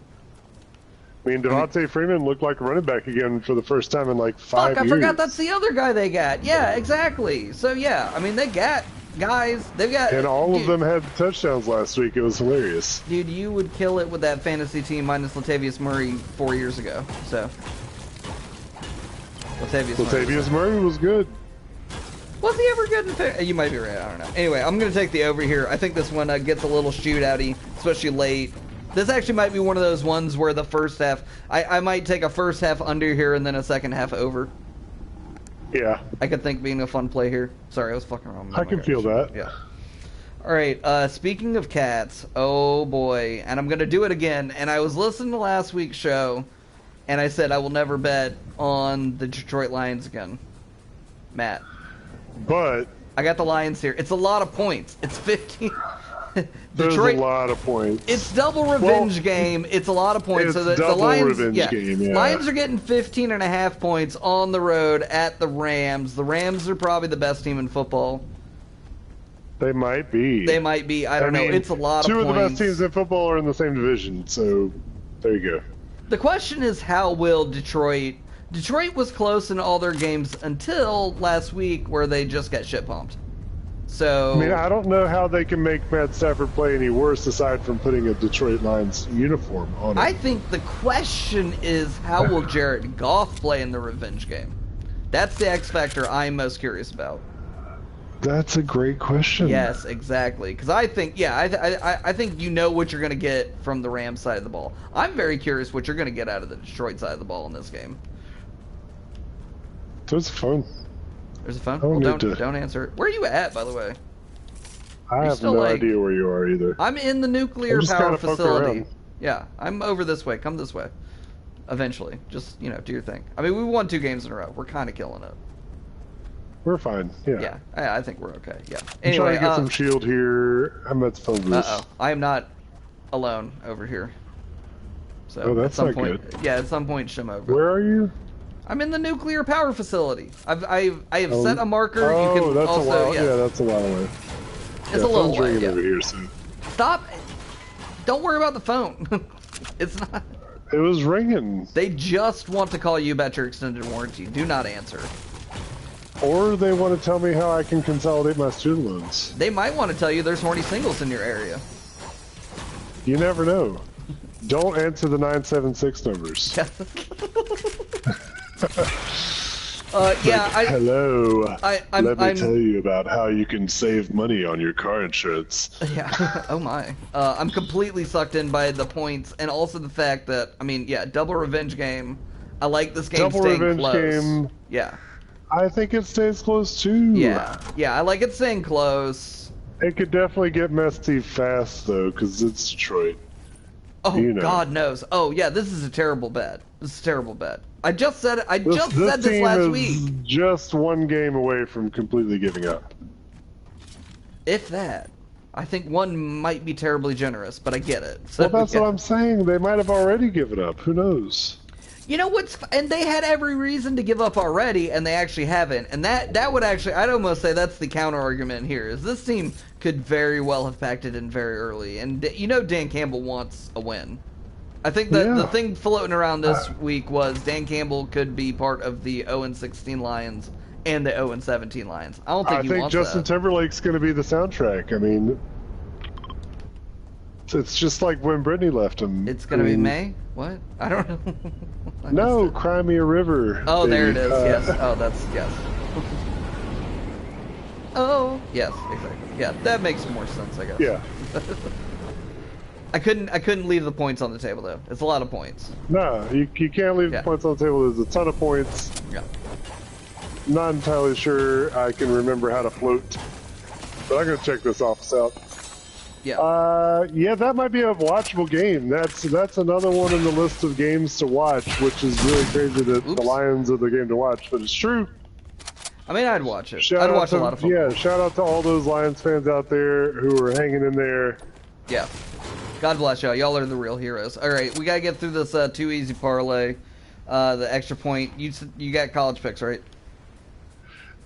I mean, Devontae Freeman looked like a running back again for the first time in like 5 years. I forgot that's the other guy they got. Yeah, exactly. So, yeah, I mean, they got guys. They've got... And all of them had touchdowns last week. It was hilarious. Dude, you would kill it with that fantasy team minus Latavius Murray 4 years ago. So, Latavius Murray was good. Was he ever good in You might be right. I don't know. Anyway, I'm going to take the over here. I think this one gets a little shootouty, especially late. This actually might be one of those ones where the first half... I might take a first half under here and then a second half over. Yeah. I could think being a fun play here. Sorry, I was fucking wrong. I can feel that. Yeah. All right, speaking of cats, oh boy, and I'm going to do it again. And I was listening to last week's show, and I said I will never bet on the Detroit Lions again. Matt. But... I got the Lions here. It's a lot of points. It's 15... There's a lot of points. It's double revenge game. It's a lot of points. It's the Lions, revenge game, yeah. Lions are getting 15.5 points on the road at the Rams. The Rams are probably the best team in football. They might be. I don't know. It's a lot of points. Two of the best teams in football are in the same division, so there you go. The question is, how will Detroit... Detroit was close in all their games until last week where they just got shit pumped. So, I mean, I don't know how they can make Matt Stafford play any worse aside from putting a Detroit Lions uniform on him. I think the question is, how will Jared Goff play in the revenge game? That's the X factor I'm most curious about. That's a great question. Yes, exactly. Because I think, I think you know what you're going to get from the Rams side of the ball. I'm very curious what you're going to get out of the Detroit side of the ball in this game. There's a phone. There's a phone? Well, don't answer it. Where are you at, by the way? I have no idea where you are either. I'm in the nuclear power facility. Yeah, I'm over this way. Come this way. Eventually. Just, do your thing. I mean, we won 2 games in a row. We're kind of killing it. We're fine, yeah. Yeah, I think we're okay, yeah. Anyway, I'm trying to get some shield here. I'm at the phone booth. Uh-oh. I am not alone over here. So that's not good. Yeah, at some point, shim over. Where are you? I'm in the nuclear power facility. I have set a marker. Oh, you can that's also, a while. Yeah, that's a while away. It's a little way. Ringing over here, so. Stop! Don't worry about the phone. It's not. It was ringing. They just want to call you about your extended warranty. Do not answer. Or they want to tell me how I can consolidate my student loans. They might want to tell you there's horny singles in your area. You never know. Don't answer the 976 numbers. Hello. Let me tell you about how you can save money on your car insurance. Yeah. Oh my. I'm completely sucked in by the points and also the fact that, double revenge game. I like this game staying close. Game. Yeah. I think it stays close too. Yeah, I like it staying close. It could definitely get messy fast though, because it's Detroit. Oh, God knows. Oh yeah, this is a terrible bet. This is a terrible bet. I just said it. I just said this last week. Just 1 game away from completely giving up. If that. I think 1 might be terribly generous, but I get it. So, well, that's what I'm saying. They might have already given up. Who knows? You know what's, and they had every reason to give up already, and they actually haven't. And that would actually, I'd almost say that's the counter argument here, is this team could very well have packed it in very early. And Dan Campbell wants a win. I think that the thing floating around this week was Dan Campbell could be part of the 0-16 Lions and the 0-17 Lions. I don't think he wants that. I think Justin Timberlake's going to be the soundtrack. I mean, it's just like when Brittany left him. It's going to be May? What? I don't know. No, Cry Me a River. Oh, baby. There it is. Yes. Oh, that's, yes. Oh, yes, exactly. Yeah, that makes more sense, I guess. Yeah. I couldn't leave the points on the table though. It's a lot of points. No, you can't leave the points on the table. There's a ton of points. Yeah. Not entirely sure I can remember how to float, but I'm gonna check this office out. Yeah. Yeah, that might be a watchable game. That's another one in the list of games to watch, which is really crazy that the Lions are the game to watch, but it's true. I mean, I'd watch it. I'd watch a lot of football. Yeah, shout out to all those Lions fans out there who are hanging in there. Yeah. God bless y'all. Y'all are the real heroes. All right, we gotta get through this too easy parlay. The extra point. You got college picks, right?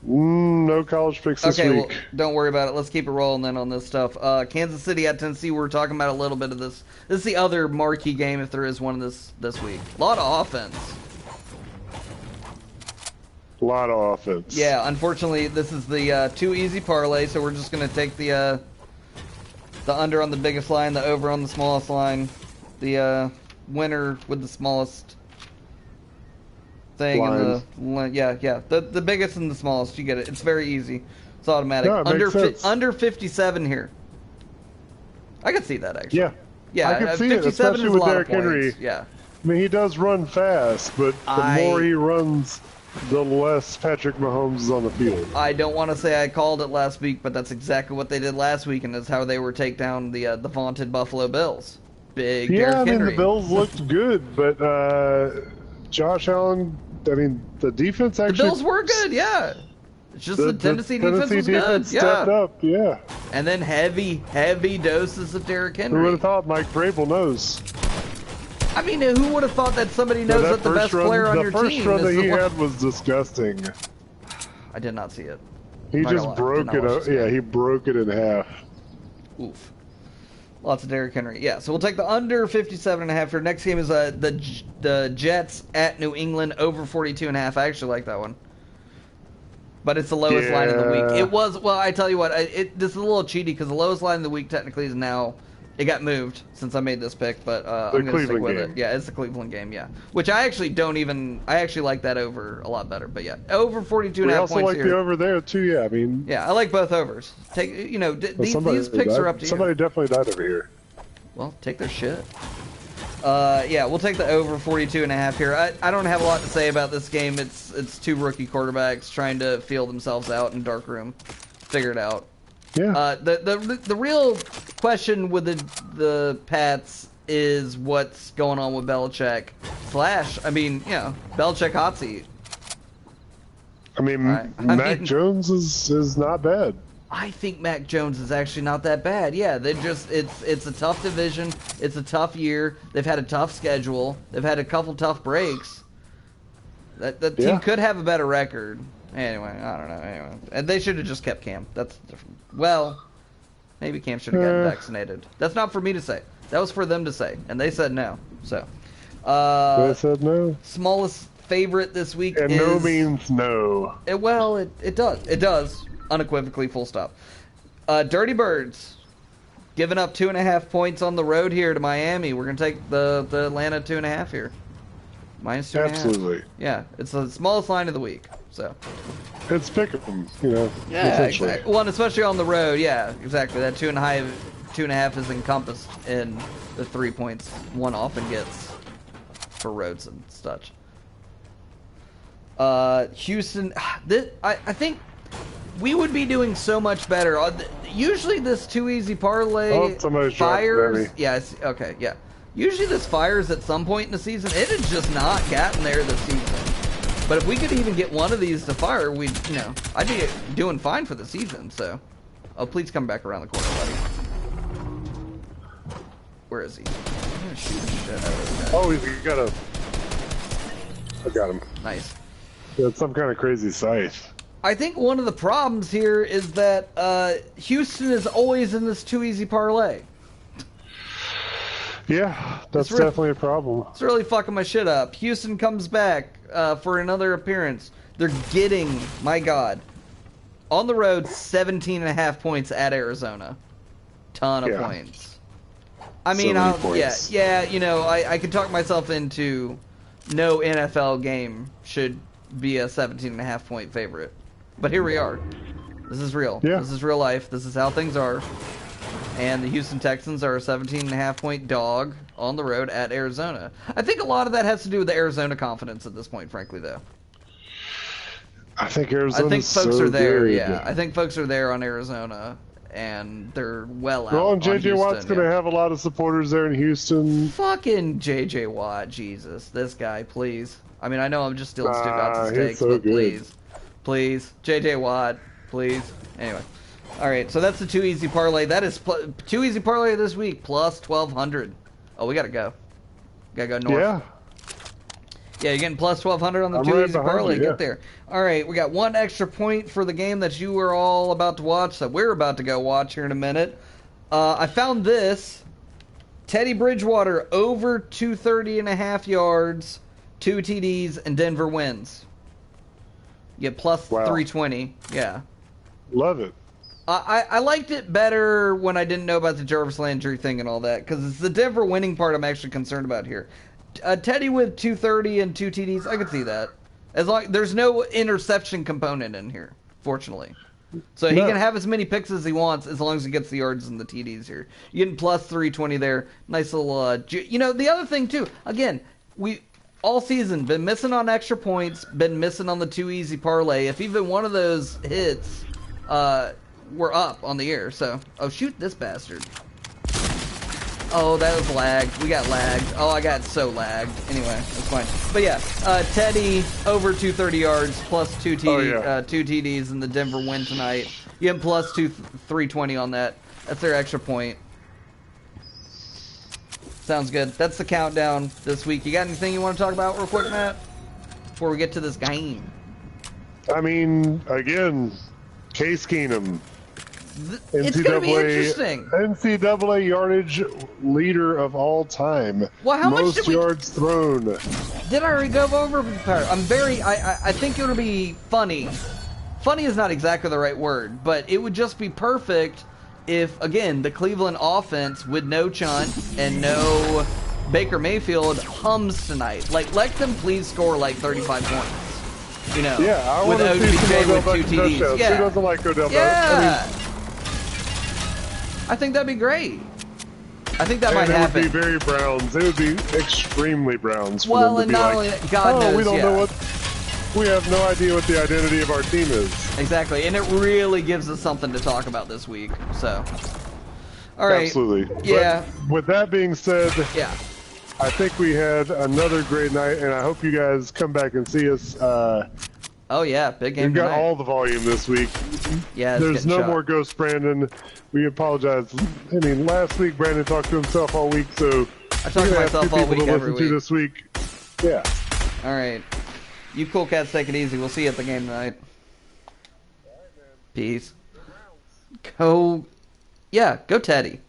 No college picks this week. Well, don't worry about it. Let's keep it rolling then on this stuff. Kansas City at Tennessee. We were talking about a little bit of this. This is the other marquee game, if there is one this week. A lot of offense. A lot of offense. Yeah, unfortunately, this is the too easy parlay, so we're just gonna take the under on the biggest line, the over on the smallest line, the winner with the smallest thing, and the biggest and the smallest. You get it. It's very easy. It's automatic. No, it under 57 here. I could see that actually. Yeah, I could see it, especially with Derrick Henry. Yeah, I mean he does run fast, but the more he runs, the less Patrick Mahomes is on the field. I don't want to say I called it last week, but that's exactly what they did last week, and that's how they were take down the vaunted Buffalo Bills. Big Derrick Henry. The Bills looked good, but Josh Allen, I mean, the defense actually... The Bills were good, yeah. It's just the Tennessee defense was good. Stepped up, yeah. And then heavy doses of Derrick Henry. Who would have thought Mike Vrabel knows? I mean, who would have thought that somebody knows that the best player on your team is the first run that he had was disgusting. I did not see it. He just broke it. Yeah, he broke it in half. Oof. Lots of Derrick Henry. Yeah, so we'll take the under 57.5 here. Next game is the Jets at New England over 42.5. I actually like that one. But it's the lowest line of the week. It was, well, I tell you what, this is a little cheaty because the lowest line of the week technically is now... It got moved since I made this pick, but I'm going to stick with it. Yeah, it's the Cleveland game, yeah. Which I actually I actually like that over a lot better, but yeah. Over 42.5 points here. We also like the over there, too, yeah, I mean... Yeah, I like both overs. These picks are up to you. Somebody definitely died over here. Well, take their shit. Yeah, we'll take the over 42.5 here. I don't have a lot to say about this game. It's two rookie quarterbacks trying to feel themselves out in a dark room. Figure it out. Yeah. The real question with the Pats is what's going on with Belichick. I mean, Belichick hot seat. I mean, Mac Jones is not bad. I think Mac Jones is actually not that bad. Yeah, it's a tough division. It's a tough year. They've had a tough schedule. They've had a couple tough breaks. That team could have a better record. Anyway, I don't know. Anyway, and they should have just kept Cam. That's different. Well, maybe Cam should have gotten vaccinated. That's not for me to say. That was for them to say, and they said no. So, they said no. Smallest favorite this week and no means no. It does unequivocally, full stop. Dirty Birds giving up 2.5 points on the road here to Miami. We're gonna take the Atlanta 2.5 here. -2.5. Absolutely. Yeah, it's the smallest line of the week. So it's pick'em, Yeah, exactly. Well, and especially on the road. Yeah, exactly. That 2.5 is encompassed in the 3 points one often gets for roads and such. Houston, I think we would be doing so much better. Usually this too easy parlay fires. Yeah, okay, yeah. Usually this fires at some point in the season. It has just not gotten there this season. But if we could even get one of these to fire, I'd be doing fine for the season. So, please come back around the corner, buddy. Where is he? I'm gonna shoot the shit out of this guy. Oh, I got him. Nice. It's some kind of crazy scythe. I think one of the problems here is that Houston is always in this too easy parlay. Yeah, that's definitely a problem. It's really fucking my shit up. Houston comes back for another appearance. They're getting, my God, on the road 17.5 points at Arizona. Ton of points. I mean, I could talk myself into no NFL game should be a 17.5 point favorite. But here we are. This is real. Yeah. This is real life. This is how things are. And the Houston Texans are a 17.5 point dog on the road at Arizona. I think a lot of that has to do with the Arizona confidence at this point, frankly, though. I think folks are there, yeah. I think folks are there on Arizona, and they're well out. Well, and J.J. Watt's going to have a lot of supporters there in Houston. Fucking J.J. Watt, Jesus. This guy, please. I mean, I know I'm just stealing Stu Gotz's takes, but please. Please. J.J. Watt, please. Anyway. All right, so that's the too easy parlay. That is too easy parlay this week, plus 1,200. Oh, we got to go. Got to go north. Yeah. Yeah, you're getting plus 1,200 on the too easy parlay. Get there. All right, we got one extra point for the game that you were all about to watch, that we're about to go watch here in a minute. I found this. Teddy Bridgewater over 230.5 yards, 2 TDs, and Denver wins. You get plus 320. Yeah. Love it. I liked it better when I didn't know about the Jarvis Landry thing and all that, because it's the Denver winning part I'm actually concerned about here. Teddy with 230 and 2 TDs, I could see that. As long there's no interception component in here, fortunately. So he can have as many picks as he wants as long as he gets the yards and the TDs here. You're getting plus 320 there. Nice little, the other thing too, again, we all season been missing on extra points, been missing on the too easy parlay. If even one of those hits, we're up on the air. So, shoot this bastard. Oh, that was lagged. We got lagged. Oh, I got so lagged. Anyway, that's fine. But yeah, Teddy over 230 yards plus 2 TDs in the Denver win tonight. You have plus 320 on that. That's their extra point. Sounds good. That's the countdown this week. You got anything you want to talk about real quick, Matt? Before we get to this game. I mean, again, Case Keenum. It's going to be interesting. NCAA yardage leader of all time. Well, how Most much yards thrown. Did I already go over? I think it'll be funny. Funny is not exactly the right word, but it would just be perfect if, again, the Cleveland offense with no Chunt and no Baker Mayfield hums tonight. Like, let them please score like 35 points. Yeah, I want to see with 2 TDs. Yeah. Who doesn't like Odell? Yeah. I think that'd be great. I think that might happen. It would be very Browns. It would be extremely Browns. Well, and not only God knows. We don't know what. we have no idea what the identity of our team is. Exactly, and it really gives us something to talk about this week. So, all right. Absolutely. Yeah. But with that being said, yeah, I think we had another great night, and I hope you guys come back and see us. Oh yeah, big game. We've got tonight. all the volume this week. Yeah, there's no more Ghost Brandon. We apologize. I mean, last week Brandon talked to himself all week, so I talked to myself all week every week. This week. Yeah. All right. You cool cats, take it easy. We'll see you at the game tonight. Peace. Go. Yeah, go Teddy.